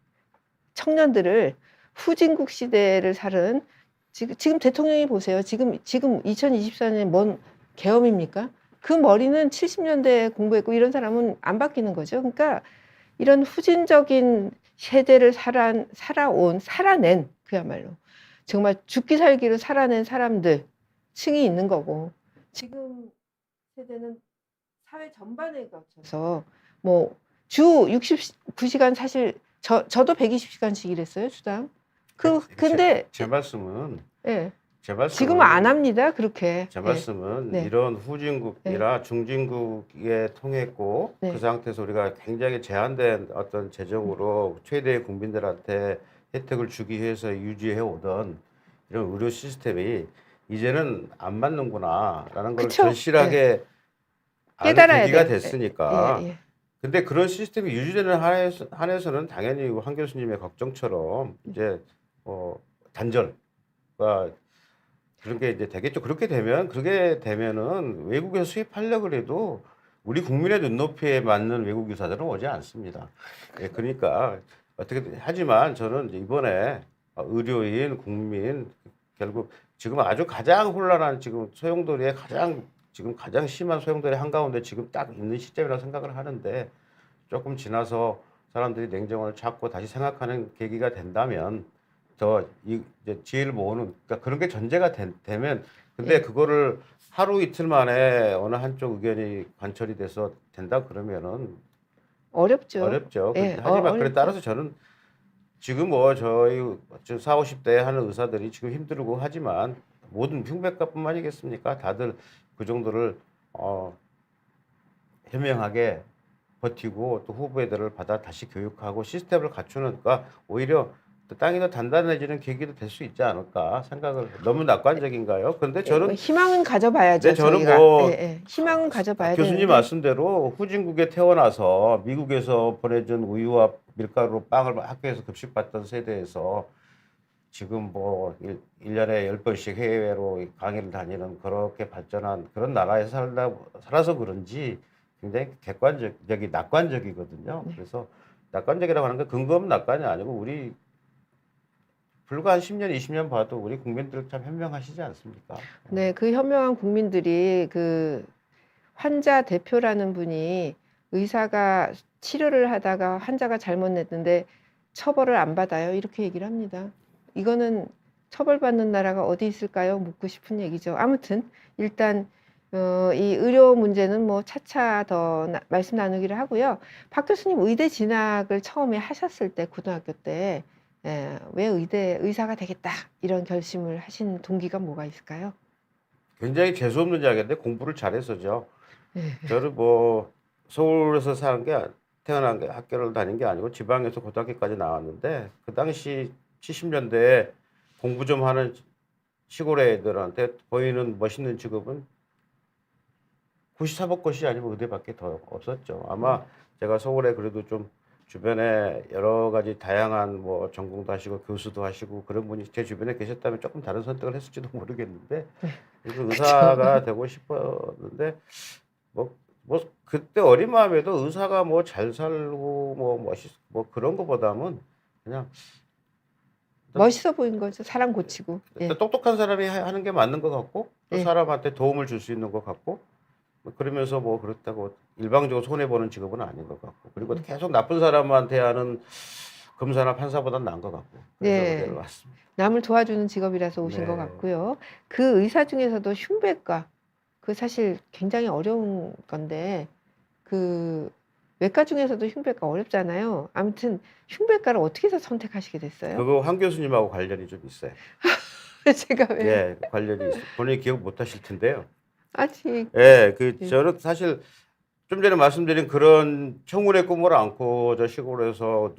청년들을 후진국 시대를 살은 지금 대통령이 보세요. 지금 2024년에 뭔 계엄입니까? 그 머리는 70년대 공부했고 이런 사람은 안 바뀌는 거죠. 그러니까 이런 후진적인 세대를 살아낸 그야말로 정말 죽기 살기로 살아낸 사람들 층이 있는 거고, 지금 세대는 사회 전반에 거쳐서 뭐 주 69시간 사실 저도 120시간씩 일했어요, 주당. 근데 제 말씀은 예. 제 말씀은 지금은 안 합니다. 그렇게. 제 말씀은 네. 이런 후진국이나 중진국에 통했고 네. 그 상태에서 우리가 굉장히 제한된 어떤 재정으로 최대의 국민들한테 혜택을 주기 위해서 유지해 오던 이런 의료 시스템이 이제는 안 맞는구나라는 걸 그쵸? 절실하게 아는 깨달아야 계기가 돼요. 됐으니까 예. 근데 그런 시스템이 유지되는 한에서는 당연히 황 교수님의 걱정처럼 이제 단절과 그런 게 이제 되겠죠. 그렇게 되면은 외국에서 수입하려고 그래도 우리 국민의 눈높이에 맞는 외국 유사들은 오지 않습니다. 예, 그러니까 어떻게든 하지만 저는 이제 이번에 의료인, 국민 결국 지금 아주 가장 혼란한 지금 소용돌이의 가장 심한 소용돌이 한가운데 지금 딱 있는 시점이라고 생각을 하는데 조금 지나서 사람들이 냉정을 찾고 다시 생각하는 계기가 된다면 이제 지혜를 모으는 그러니까 그런 게 전제가 되면 근데 예. 그거를 하루 이틀 만에 어느 한쪽 의견이 관철이 돼서 된다 그러면은 어렵죠. 어렵죠. 예, 하지만 그래 어렵죠. 따라서 저는 지금 저희 지금 40, 50대 하는 의사들이 지금 힘들고 하지만 모든 흉백과뿐만이겠습니까? 다들 그 정도를 어 현명하게 버티고 또 후배들을 받아 다시 교육하고 시스템을 갖추는 그러니까 오히려 또 땅이 더 단단해지는 계기도 될 수 있지 않을까 생각을 너무 낙관적인가요? 그런데 예, 뭐 저는 희망은 근데 가져봐야죠, 저는 저희가. 예, 뭐 예. 희망은 가져봐야 교수님 되는데, 말씀대로 후진국에 태어나서 미국에서 보내준 우유와 밀가루로 빵을 학교에서 급식받던 세대에서 지금 뭐 1년에 10번씩 해외로 강의를 다니는 그렇게 발전한 그런 나라에 살아서 그런지 굉장히 낙관적이거든요. 네. 그래서 낙관적이라고 하는 게 근거 없는 낙관이 아니고 우리 불과 한 10년, 20년 봐도 우리 국민들 참 현명하시지 않습니까? 네, 그 현명한 국민들이 그 환자 대표라는 분이 의사가 치료를 하다가 환자가 잘못 냈는데 처벌을 안 받아요. 이렇게 얘기를 합니다. 이거는 처벌받는 나라가 어디 있을까요? 묻고 싶은 얘기죠. 아무튼 일단 이 의료 문제는 뭐 차차 더 말씀 나누기를 하고요. 박 교수님 의대 진학을 처음에 하셨을 때 고등학교 때 왜 의사가 되겠다 이런 결심을 하신 동기가 뭐가 있을까요? 굉장히 재수없는 이야기인데 공부를 잘해서죠. 네. 저는 뭐 서울에서 태어난 게 학교를 다닌 게 아니고 지방에서 고등학교까지 나왔는데 그 당시 70년대에 공부 좀 하는 시골 애들한테 보이는 멋있는 직업은 구시사법고시 아니면 의대밖에 더 없었죠. 아마 제가 서울에 그래도 좀 주변에 여러 가지 다양한 뭐 전공도 하시고 교수도 하시고 그런 분이 제 주변에 계셨다면 조금 다른 선택을 했을지도 모르겠는데 그래서 그쵸. 의사가 되고 싶었는데 뭐 그때 어린 마음에도 의사가 뭐 잘 살고 뭐 그런 거보다는 그냥 멋있어 보인 거죠. 사람 고치고. 예. 일단 똑똑한 사람이 하는 게 맞는 것 같고 또 예. 사람한테 도움을 줄 수 있는 것 같고 뭐 그러면서 뭐 그렇다고 일방적으로 손해 보는 직업은 아닌 것 같고 그리고 계속 나쁜 사람한테 하는 검사나 판사보다는 나은 것 같고 그래서 의대를 네. 왔습니다. 남을 도와주는 직업이라서 오신 것 네. 같고요. 그 의사 중에서도 흉배과, 그 사실 굉장히 어려운 건데, 그 외과 중에서도 흉배과 어렵잖아요. 아무튼 흉배과를 어떻게 해서 선택하시게 됐어요? 그거 황 교수님하고 관련이 좀 있어요. 제가 왜 예, 관련이 있어요. 본인이 기억 못 하실 텐데요. 아직 예, 예. 저는 사실 좀 전에 말씀드린 그런 청운의 꿈을 안고 저 시골에서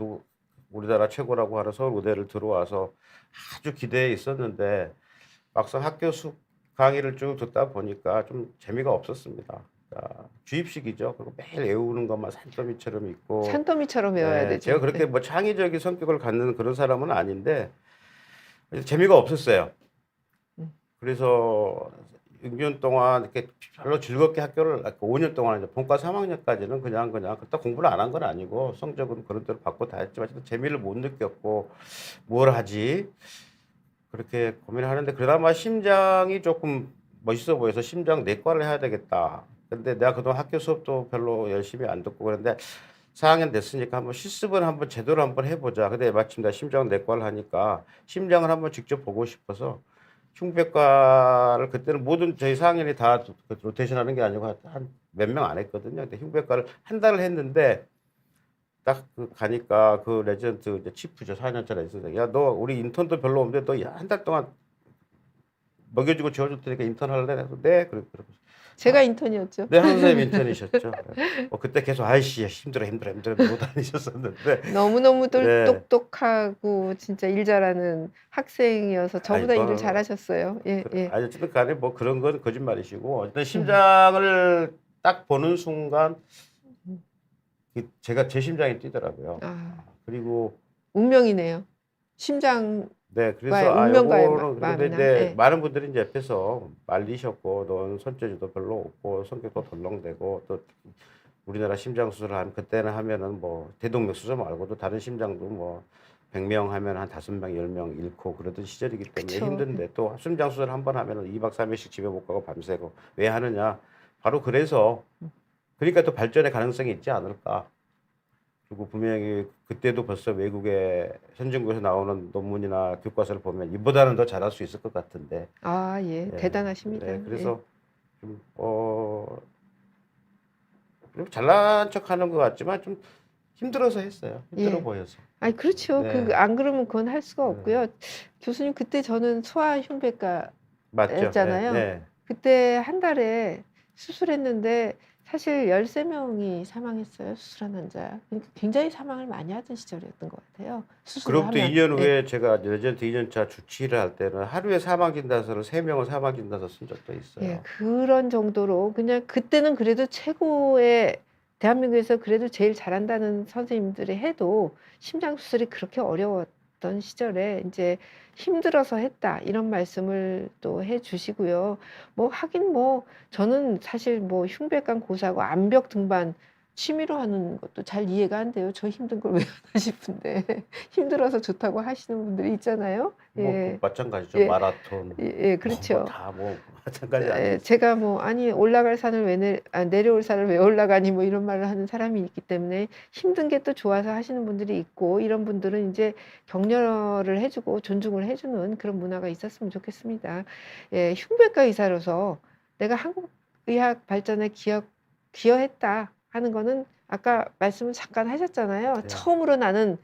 우리나라 최고라고 하는 서울 의대를 들어와서 아주 기대에 있었는데 막상 강의를 쭉 듣다 보니까 좀 재미가 없었습니다. 그러니까 주입식이죠. 그리고 매일 외우는 것만 산더미처럼 있고, 산더미처럼 외워야 예, 제가 되죠. 그렇게 예. 뭐 창의적인 성격을 갖는 그런 사람은 아닌데 재미가 없었어요. 음. 그래서 6년 동안 이렇게 별로 즐겁게 5년 동안 이제 본과 3학년까지는 그냥 그렇다 공부를 안 한 건 아니고 성적은 그런 대로 받고 다 했지만 재미를 못 느꼈고 뭘 하지? 그렇게 고민을 하는데 그나마 심장이 조금 멋있어 보여서 심장 내과를 해야 되겠다. 근데 내가 그동안 학교 수업도 별로 열심히 안 듣고 그런데 4학년 됐으니까 한번 실습을 한번 제대로 한번 해보자. 근데 마침 내가 심장 내과를 하니까 심장을 한번 직접 보고 싶어서 흉부외과를 그때는 모든 저희 4학년이 다 로테이션 하는 게 아니고 한 몇 명 안 했거든요. 근데 흉부외과를 한 달을 했는데 딱 가니까 그 레지던트 이제 치프죠. 4년차 레지던트. 야, 너 우리 인턴도 별로 없는데 너 한 달 동안 먹여주고 지어줄 테니까 인턴 할래? 그래서 네. 그러고 제가 인턴이었죠. 네, 한 선생님 인턴이셨죠. 그때 계속 아이씨 힘들어 이러고 다니셨었는데 너무너무 네. 똑똑하고 진짜 일 잘하는 학생이어서 아이 저보다 일을 뭐 잘하셨어요. 예, 예. 아니 어쨌든 간에 뭐 그런 건 거짓말이시고 어쨌든 음. 심장을 딱 보는 순간 제가 제 심장이 뛰더라고요. 아, 그리고 운명이네요. 심장과의 네, 그래서 운명과의 요거는 근데 마음이나. 이제 예. 많은 분들이 이제 옆에서 말리셨고, 넌 손재주도 별로 없고 성격도 덜렁대고, 또 우리나라 심장 수술을 하면 그때는 하면은 뭐 대동맥 수술 말고도 다른 심장도 뭐 100명 하면 한 5명, 10명 잃고 그러던 시절이기 때문에 그쵸. 힘든데, 또 심장 수술 한 번 하면은 2박 3일씩 집에 못 가고 밤새고 왜 하느냐? 바로 그래서, 그러니까 또 발전의 가능성이 있지 않을까. 그리고 분명히 그때도 벌써 외국의 선진국에서 나오는 논문이나 교과서를 보면 이보다는 더 잘할 수 있을 것 같은데. 아, 예. 예. 대단하십니다. 예. 예. 그래서 좀 좀 잘난 척하는 것 같지만 좀 힘들어서 했어요. 힘들어 예. 보여서. 아니, 그렇죠. 네. 안 그러면 그건 할 수가 네. 없고요. 교수님, 그때 저는 맞죠. 예. 소아흉배과였잖아요. 네. 그때 한 달에 수술했는데 사실 13명이 사망했어요. 수술한 환자. 그러니까 굉장히 사망을 많이 하던 시절이었던 것 같아요. 수술을 그로부터 하면. 2년 예. 후에 제가 레전드 2년차 주치의를 할 때는 하루에 사망 진단서를 3명을 사망 진단서 쓴 적도 예, 있어요. 그런 정도로 그냥 그때는 그래도 최고의 대한민국에서 그래도 제일 잘한다는 선생님들이 해도 심장 수술이 그렇게 어려웠던 시절에 이제 힘들어서 했다 이런 말씀을 또 해주시고요. 뭐 하긴 뭐 저는 사실 뭐 흉배관 고사하고 암벽 등반 취미로 하는 것도 잘 이해가 안 돼요. 저 힘든 걸 왜 하나 싶은데 힘들어서 좋다고 하시는 분들이 있잖아요. 뭐 예, 마찬가지죠. 예, 마라톤 예, 뭐 그렇죠. 다 뭐 마찬가지 예, 아니겠어요. 제가 뭐 아니 올라갈 산을 내려올 산을 왜 올라가니 뭐 이런 말을 하는 사람이 있기 때문에 힘든 게 또 좋아서 하시는 분들이 있고 이런 분들은 이제 격려를 해주고 존중을 해주는 그런 문화가 있었으면 좋겠습니다. 예, 흉부외과 의사로서 내가 한국 의학 발전에 기여했다 하는 거는 아까 말씀을 잠깐 하셨잖아요. 예. 처음으로 나는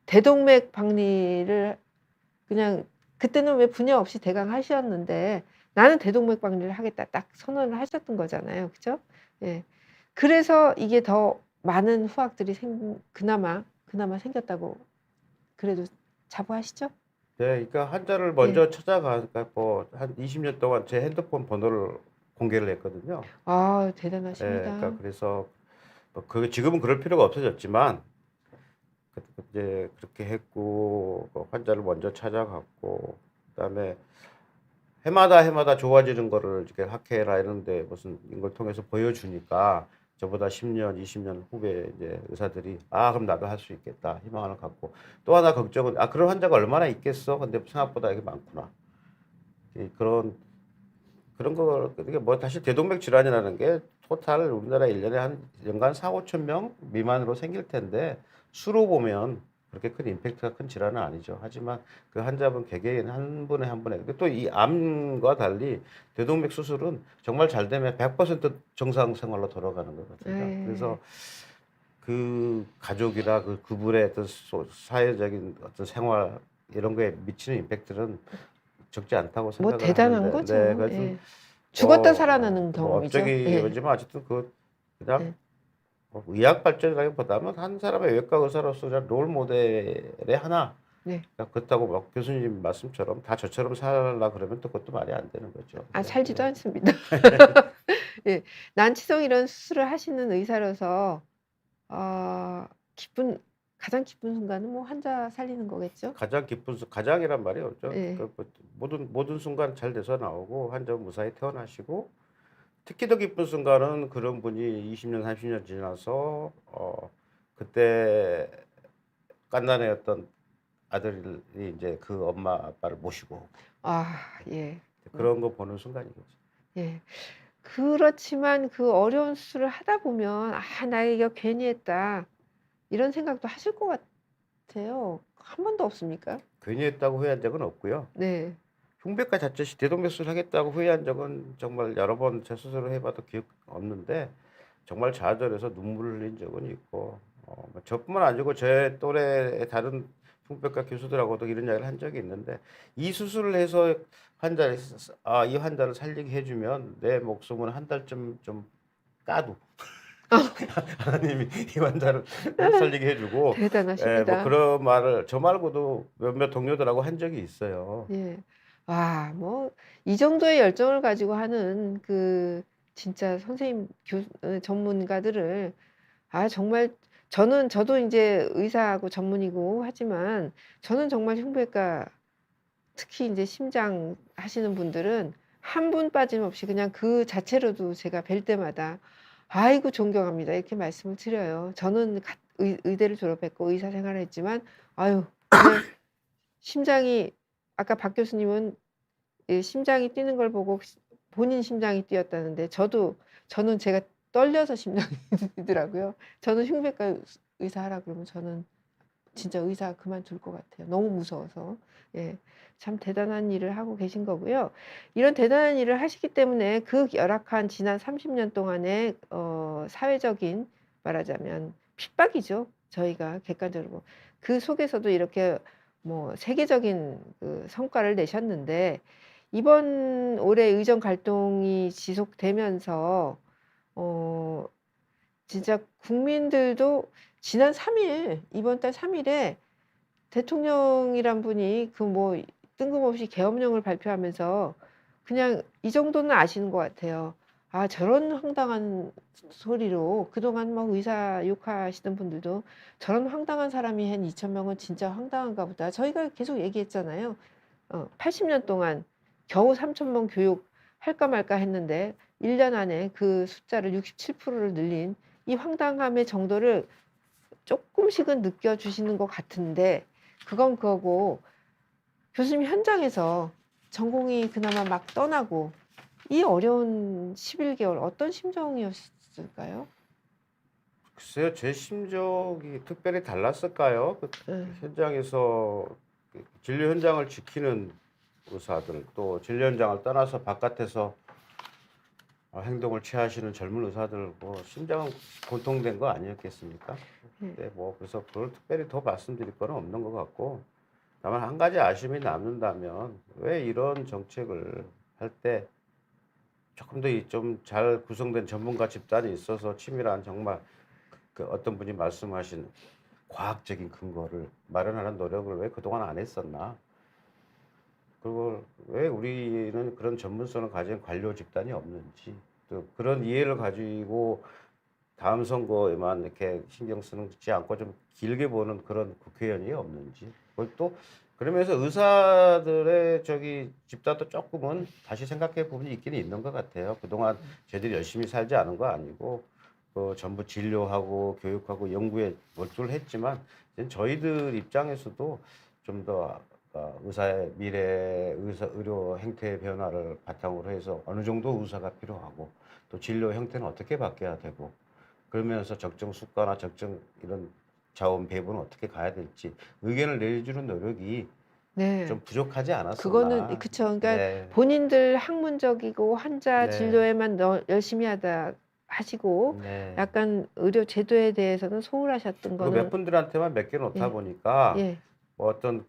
대동맥 박리를 그냥 그때는 왜 분야 없이 대강 하셨는데 나는 대동맥 박리를 하겠다 딱 선언을 하셨던 거잖아요. 그죠? 예. 그래서 이게 더 많은 후학들이 그나마 생겼다고 그래도 자부하시죠? 네, 그러니까 환자를 예. 먼저 찾아가니까 뭐 한 20년 동안 제 핸드폰 번호를 공개를 했거든요. 아, 예, 대단하십니다. 그러니까 그래서 뭐 지금은 그럴 필요가 없어졌지만, 이제 그렇게 했고, 환자를 먼저 찾아갔고, 그다음에 해마다 좋아지는 거를 이렇게 학회라 이런데 무슨 이걸 통해서 보여주니까 저보다 10년, 20년 후배 이제 의사들이 그럼 나도 할 수 있겠다 희망을 갖고, 또 하나 걱정은 그런 환자가 얼마나 있겠어? 근데 생각보다 이게 많구나. 그런 거, 이게 뭐 사실 대동맥 질환이라는 게 토탈 우리나라 1년에 한 연간 4, 5천 명 미만으로 생길 텐데, 수로 보면 그렇게 큰 임팩트가 큰 질환은 아니죠. 하지만 그 환자분 개개인 한 분에 한 분에, 또 이 암과 달리 대동맥 수술은 정말 잘 되면 100% 정상 생활로 돌아가는 거거든요. 예. 그래서 그 가족이나 그분의 어떤 사회적인 어떤 생활 이런 거에 미치는 임팩트는 적지 않다고 뭐 생각을 대단한 하는데, 거죠. 네, 그래서 예. 죽었다 뭐, 살아나는 뭐 경험이죠. 예. 업적이지만 어쨌든 그냥 예. 뭐 의학 발전이라기보다는 한 사람의 외과 의사로서 그냥 롤 모델의 하나. 네. 그러니까 그렇다고 막 교수님 말씀처럼 다 저처럼 살라 그러면 또 그것도 말이 안 되는 거죠. 살지도 네. 않습니다. 예. 난치성 이런 수술을 하시는 의사로서 기쁜 가장 기쁜 순간은 뭐 환자 살리는 거겠죠? 가장 가장이란 말이 없죠. 예. 그 모든 순간 잘 돼서 나오고 환자 무사히 퇴원하시고, 특히 더 기쁜 순간은 그런 분이 20년, 30년 지나서 그때 갓난애였던 아들이 이제 그 엄마 아빠를 모시고 예. 그런 거 보는 순간이겠죠. 예. 그렇지만 그 어려운 수술을 하다 보면 '나 이거 괜히 했다.' 이런 생각도 하실 것 같아요. 한 번도 없습니까? 괜히 했다고 후회한 적은 없고요. 네. 흉배과 자체 대동맥 수술 하겠다고 후회한 적은 정말 여러 번 재수술을 해봐도 기억 없는데, 정말 좌절해서 눈물을 흘린 적은 있고, 뭐 저뿐만 아니고 제 또래의 다른 흉배과 교수들하고도 이런 이야기를 한 적이 있는데, 이 수술을 해서 이 환자를 살리게 해주면 내 목숨은 한 달쯤 좀 까도 하나님이 이 환자를 살리게 해주고, 뭐 대단하십니다. 그런 말을 저 말고도 몇몇 동료들하고 한 적이 있어요. 예. 뭐 이 정도의 열정을 가지고 하는 그 진짜 선생님 전문가들을 정말 저도 인제 의사하고 전문이고 하지만 저는 정말 흉부외과 특히 인제 심장 하시는 분들은 한 분 빠짐없이 그냥 그 자체로도 제가 뵐 때마다 "아이고 존경합니다." 이렇게 말씀을 드려요. 저는 의대를 졸업했고 의사 생활을 했지만 그냥 심장이 아까 박 교수님은 심장이 뛰는 걸 보고 본인 심장이 뛰었다는데 저는 제가 떨려서 심장이 뛰더라고요. 저는 흉부외과 의사 하라 그러면 저는 진짜 의사 그만둘 것 같아요. 너무 무서워서. 예. 참 대단한 일을 하고 계신 거고요. 이런 대단한 일을 하시기 때문에 그 열악한 지난 30년 동안의 사회적인 말하자면 핍박이죠. 저희가 객관적으로. 그 속에서도 이렇게 뭐 세계적인 그 성과를 내셨는데 이번 올해 의정 갈등이 지속되면서 어 진짜 국민들도 지난 3일 이번 달 3일에 대통령이란 분이 그 뭐 뜬금없이 계엄령을 발표하면서 그냥 이 정도는 아시는 것 같아요. 저런 황당한 소리로 그동안 막 의사 욕하시던 분들도 '저런 황당한 사람이 한 2천 명은 진짜 황당한가 보다.' 저희가 계속 얘기했잖아요. 80년 동안 겨우 3천 명 교육할까 말까 했는데 1년 안에 그 숫자를 67%를 늘린 이 황당함의 정도를 쪼끔씩은 느껴주시는 것 같은데 그건 그거고 교수님 현장에서 전공이 그나마 막 떠나고 이 어려운 11개월 어떤 심정이었을까요? 글쎄요. 제 심정이 특별히 달랐을까요? 예. 현장에서 진료 현장을 지키는 의사들, 또 진료 현장을 떠나서 바깥에서 행동을 취하시는 젊은 의사들 심장은 공통된 거 아니었겠습니까? 예. 네, 그래서 그걸 특별히 더 말씀드릴 거는 없는 것 같고, 다만 한 가지 아쉬움이 남는다면 왜 이런 정책을 할 때 조금 더 좀 잘 구성된 전문가 집단이 있어서 치밀한 정말 그 어떤 분이 말씀하신 과학적인 근거를 마련하는 노력을 왜 그동안 안 했었나? 그걸 왜 우리는 그런 전문성을 가진 관료 집단이 없는지, 또 그런 이해를 가지고 다음 선거에만 이렇게 신경 쓰지 않고 좀 길게 보는 그런 국회의원이 없는지. 그리고 또 그러면서 의사들의 집단도 조금은 다시 생각해 부분이 있기는 있는 것 같아요. 그동안 저희들이 열심히 살지 않은 거 아니고 전부 진료하고 교육하고 연구에 몰두를 했지만 이제 저희들 입장에서도 좀 더 의사의 미래 의료 행태의 변화를 바탕으로 해서 어느 정도 의사가 필요하고, 또 진료 형태는 어떻게 바뀌어야 되고, 그러면서 적정 수가나 적정 이런 자원 배분은 어떻게 가야 될지 의견을 내주는 노력이 네. 좀 부족하지 그거는 않았었나. 그쵸. 그러니까 네. 본인들 학문적이고 환자 네. 진료에만 열심히 하다 하시고 네. 약간 의료 제도에 대해서는 소홀하셨던 그리고 몇 거는 분들한테만 맡겨 놓다 예. 보니까 예. 어떤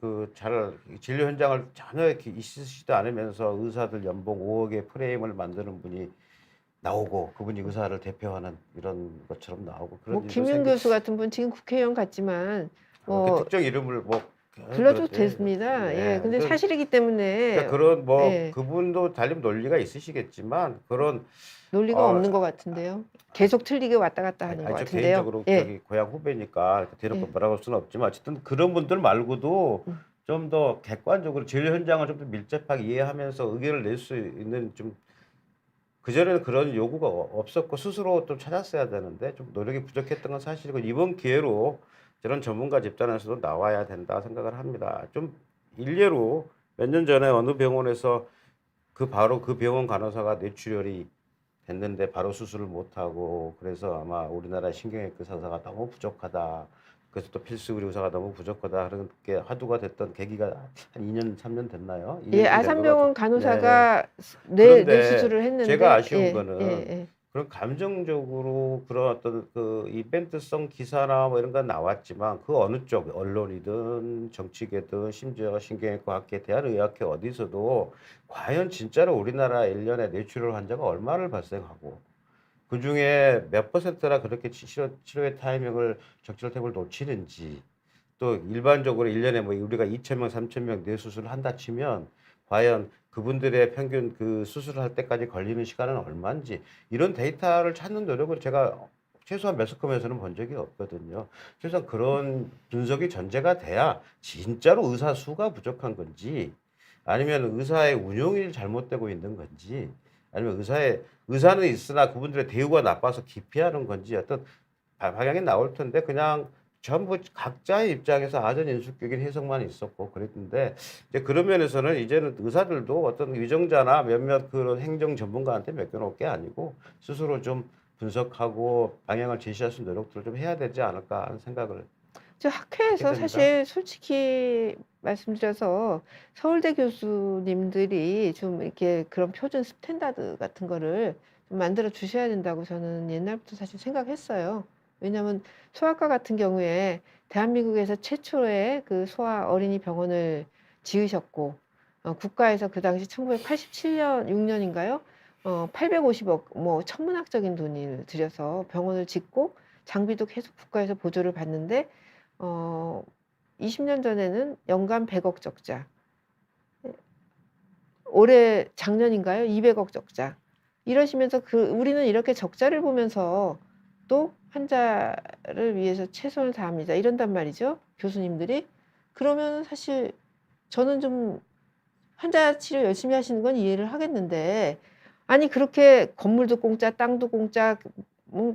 진료 현장을 전혀 이렇게 있으시지도 않으면서 의사들 연봉 5억의 프레임을 만드는 분이 나오고, 그분이 의사를 대표하는 이런 것처럼 나오고 그런 뭐 일도 김윤 교수 같은 분 지금 국회의원 같지만 그렇게 뭐 특정 이름을 불러도 그렇대. 됐습니다. 예. 네. 근데 아무튼 사실이기 그러니까 때문에 그런 예. 그분도 달리 논리가 있으시겠지만 그런 논리가 어 없는 것 같은데요. 계속 틀리게 왔다 갔다 하는 것 저 같은데요. 개인적으로 예. 고향 후배니까 대놓고 예. 뭐라고 할 수는 없지만, 어쨌든 그런 분들 말고도 음. 좀 더 객관적으로 진료 현장을 좀 더 밀접하게 이해하면서 의견을 낼 수 있는, 좀 그전에는 그런 요구가 없었고 스스로 좀 찾았어야 되는데 좀 노력이 부족했던 건 사실이고, 이번 기회로 저런 전문가 집단에서도 나와야 된다 생각을 합니다. 좀 일례로 몇 년 전에 어느 병원에서 바로 그 병원 간호사가 뇌출혈이 됐는데 바로 수술을 못 하고, 그래서 아마 우리나라 신경외과 의사가 너무 부족하다. 그래서 또 필수 의료 의사가 너무 부족하다. 그런 게 화두가 됐던 계기가 한 2 년, 3년 됐나요? 2 예. 년쯤 된 것 같은. 아산병원 네. 간호사가 뇌 그런데 수술을 제가 했는데 아쉬운 예. 거는 예예. 그런 감정적으로 그런 어떤 이벤트성 기사나 이런 건 나왔지만, 그 어느 쪽 언론이든 정치계든 심지어 신경외과 학계, 대한의학회 어디서도 과연 진짜로 우리나라 1 년에 뇌출혈 환자가 얼마를 발생하고, 그중에 몇 퍼센트나 그렇게 치료의 타이밍을 적절 타이밍을 놓치는지, 또 일반적으로 1 년에 우리가 2천 명, 3천 명 뇌수술을 한다 치면 과연 그분들의 평균 수술을 할 때까지 걸리는 시간은 얼마인지, 이런 데이터를 찾는 노력을 제가 최소한 매스컴에서는 본 적이 없거든요. 최소한 그런 분석이 전제가 돼야 진짜로 의사 수가 부족한 건지 아니면 의사의 운용이 잘못되고 있는 건지 아니면 의사는 있으나 그분들의 대우가 나빠서 기피하는 건지 어떤 방향이 나올 텐데 그냥 전부 각자의 입장에서 아전인수격인 해석만 있었고 그랬는데 이제 그런 면에서는 이제는 의사들도 어떤 위정자나 몇몇 그런 행정 전문가한테 맡겨놓을 게 아니고 스스로 좀 분석하고 방향을 제시할 수 있는 노력들을 좀 해야 되지 않을까 하는 생각을 저 하게 학회에서 됩니다. 사실 솔직히 말씀드려서 서울대 교수님들이 좀 이렇게 그런 표준 스탠다드 같은 거를 좀 만들어 주셔야 된다고 저는 옛날부터 사실 생각했어요. 왜냐하면 소아과 같은 경우에 대한민국에서 최초의 그 소아 어린이 병원을 지으셨고 국가에서 그 당시 1987년 6년인가요? 850억 뭐 천문학적인 돈을 들여서 병원을 짓고 장비도 계속 국가에서 보조를 받는데 20년 전에는 연간 100억 적자. 올해 작년인가요? 200억 적자. 이러시면서 우리는 이렇게 적자를 보면서 또 환자를 위해서 최선을 다합니다. 이런단 말이죠. 교수님들이. 그러면 사실 저는 좀 환자 치료 열심히 하시는 건 이해를 하겠는데 아니 그렇게 건물도 공짜, 땅도 공짜,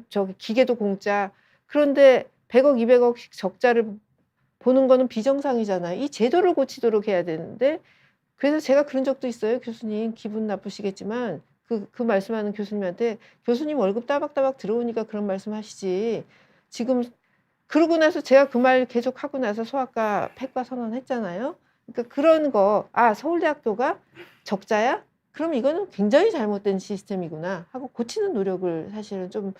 저기 기계도 공짜. 그런데 100억, 200억씩 적자를 보는 거는 비정상이잖아요. 이 제도를 고치도록 해야 되는데 그래서 제가 그런 적도 있어요. 교수님 기분 나쁘시겠지만 그 말씀하는 교수님한테 교수님 월급 따박따박 들어오니까 그런 말씀하시지. 지금 그러고 나서 제가 그 말 계속 하고 나서 소아과 폐과 선언했잖아요. 그러니까 그런 거 서울대학교가 적자야? 그럼 이거는 굉장히 잘못된 시스템이구나 하고 고치는 노력을 사실은 좀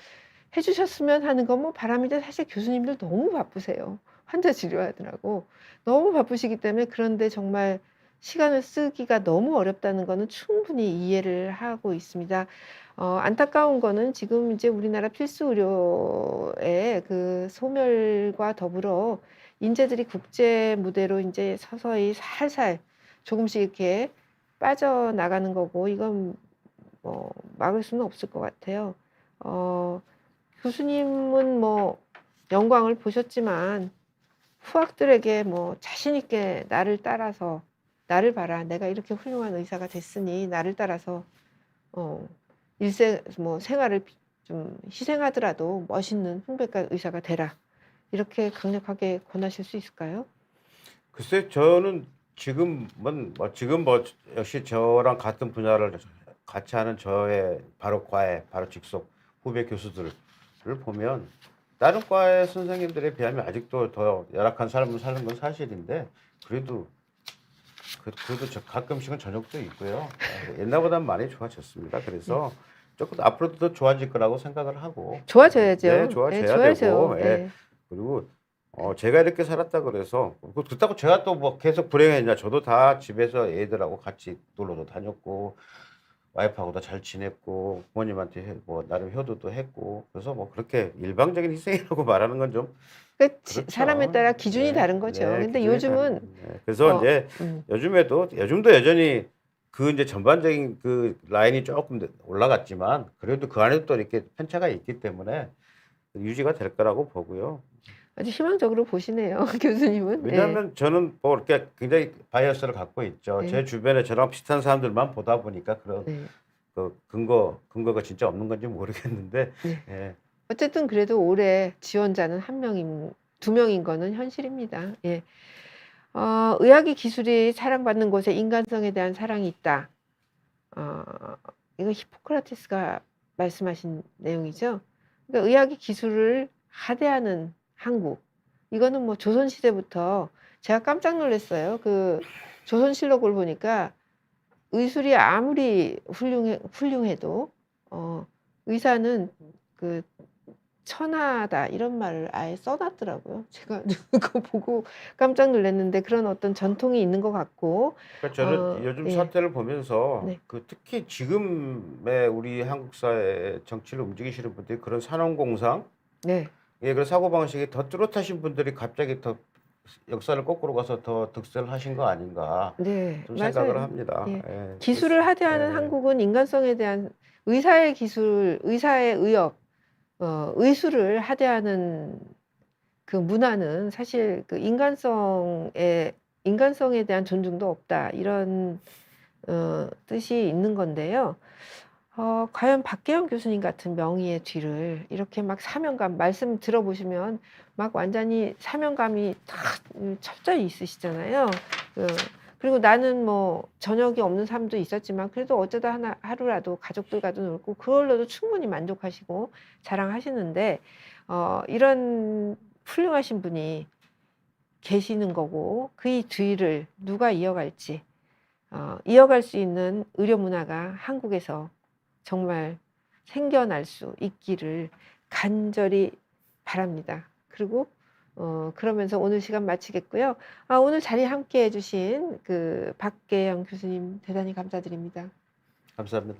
해주셨으면 하는 건 뭐 바람인데 사실 교수님들 너무 바쁘세요. 환자 치료하느라고 너무 바쁘시기 때문에 그런데 정말 시간을 쓰기가 너무 어렵다는 거는 충분히 이해를 하고 있습니다. 안타까운 거는 지금 이제 우리나라 필수 의료의 그 소멸과 더불어 인재들이 국제 무대로 이제 서서히 살살 조금씩 이렇게 빠져나가는 거고 이건 뭐 막을 수는 없을 것 같아요. 교수님은 뭐 영광을 보셨지만 후학들에게 뭐 자신 있게 나를 따라서 나를 봐라. 내가 이렇게 훌륭한 의사가 됐으니 나를 따라서 일생 뭐 생활을 좀 희생하더라도 멋있는 흉배과 의사가 되라. 이렇게 강력하게 권하실 수 있을까요? 글쎄 저는 지금 뭐 역시 저랑 같은 분야를 같이 하는 저의 바로 과에 바로 직속 후배 교수들을 보면 다른 과의 선생님들에 비하면 아직도 더 열악한 삶을 사는 건 사실인데 그래도 저 가끔씩은 저녁도 있고요. 옛날보다는 많이 좋아졌습니다. 네. 그래서 조금 좋아질 더 좋아질 거라고 생각을 하고 좋아져야죠. 네 네, 좋아져야 좋아야죠. 되고 예. 그리고 제가 이렇게 살았다 그래서 그렇다고 제가 또 뭐 계속 불행했냐 저도 다 집에서 애들하고 같이 놀러도 다녔고 와이프하고도 잘 지냈고 부모님한테 뭐 나름 효도도 했고 그래서 뭐 그렇게 일방적인 희생이라고 말하는 건 좀 사람에 그렇죠. 따라 기준이 네, 다른 거죠. 네, 근데 기준이 요즘은 네. 그래서 이제 요즘도 여전히 그 이제 전반적인 그 라인이 조금 올라갔지만 그래도 그 안에도 또 이렇게 편차가 있기 때문에 유지가 될 거라고 보고요. 아주 희망적으로 보시네요. 교수님은. 예. 왜냐하면 저는 뭐 이렇게 굉장히 바이어스를 갖고 있죠. 제 네. 주변에 저랑 비슷한 사람들만 보다 보니까 그런 네. 그 근거가 진짜 없는 건지 모르겠는데 네. 예. 어쨌든 그래도 올해 지원자는 두 명인 거는 현실입니다. 예. 의학의 기술이 사랑받는 곳에 인간성에 대한 사랑이 있다. 이거 히포크라테스가 말씀하신 내용이죠. 그러니까 의학의 기술을 하대하는 한국. 이거는 뭐 조선시대부터 제가 깜짝 놀랐어요. 그 조선실록을 보니까 의술이 아무리 훌륭해도 의사는 그 천하다 이런 말을 아예 써놨더라고요. 제가 그거 보고 깜짝 놀랐는데 그런 어떤 전통이 있는 것 같고 그러니까 저는 요즘 예. 사태를 보면서 네. 그 특히 지금의 우리 한국 사회 정치를 움직이시는 분들이 그런 산업공상 네. 그런 사고방식이 더 뚜렷하신 분들이 갑자기 더 역사를 거꾸로 가서 더 득세를 하신 거 아닌가 네. 좀 생각을 맞아요. 합니다. 예. 예. 기술을 하대하는 예. 한국은 인간성에 대한 의사의 기술, 의사의 의협 의술을 하대하는 그 문화는 사실 그 인간성에 대한 존중도 없다. 이런 뜻이 있는 건데요. 과연 박계영 교수님 같은 명의의 뒤를 이렇게 막 사명감, 말씀 들어보시면 막 완전히 사명감이 다 철저히 있으시잖아요. 그리고 나는 뭐 저녁이 없는 삶도 있었지만 그래도 어쩌다 하루라도 가족들과도 놀고 그걸로도 충분히 만족하시고 자랑하시는데 이런 훌륭하신 분이 계시는 거고 그 뒤를 누가 이어갈지 이어갈 수 있는 의료 문화가 한국에서 정말 생겨날 수 있기를 간절히 바랍니다. 그리고 그러면서 오늘 시간 마치겠고요. 오늘 자리에 함께 해주신 그 박계영 교수님 대단히 감사드립니다. 감사합니다.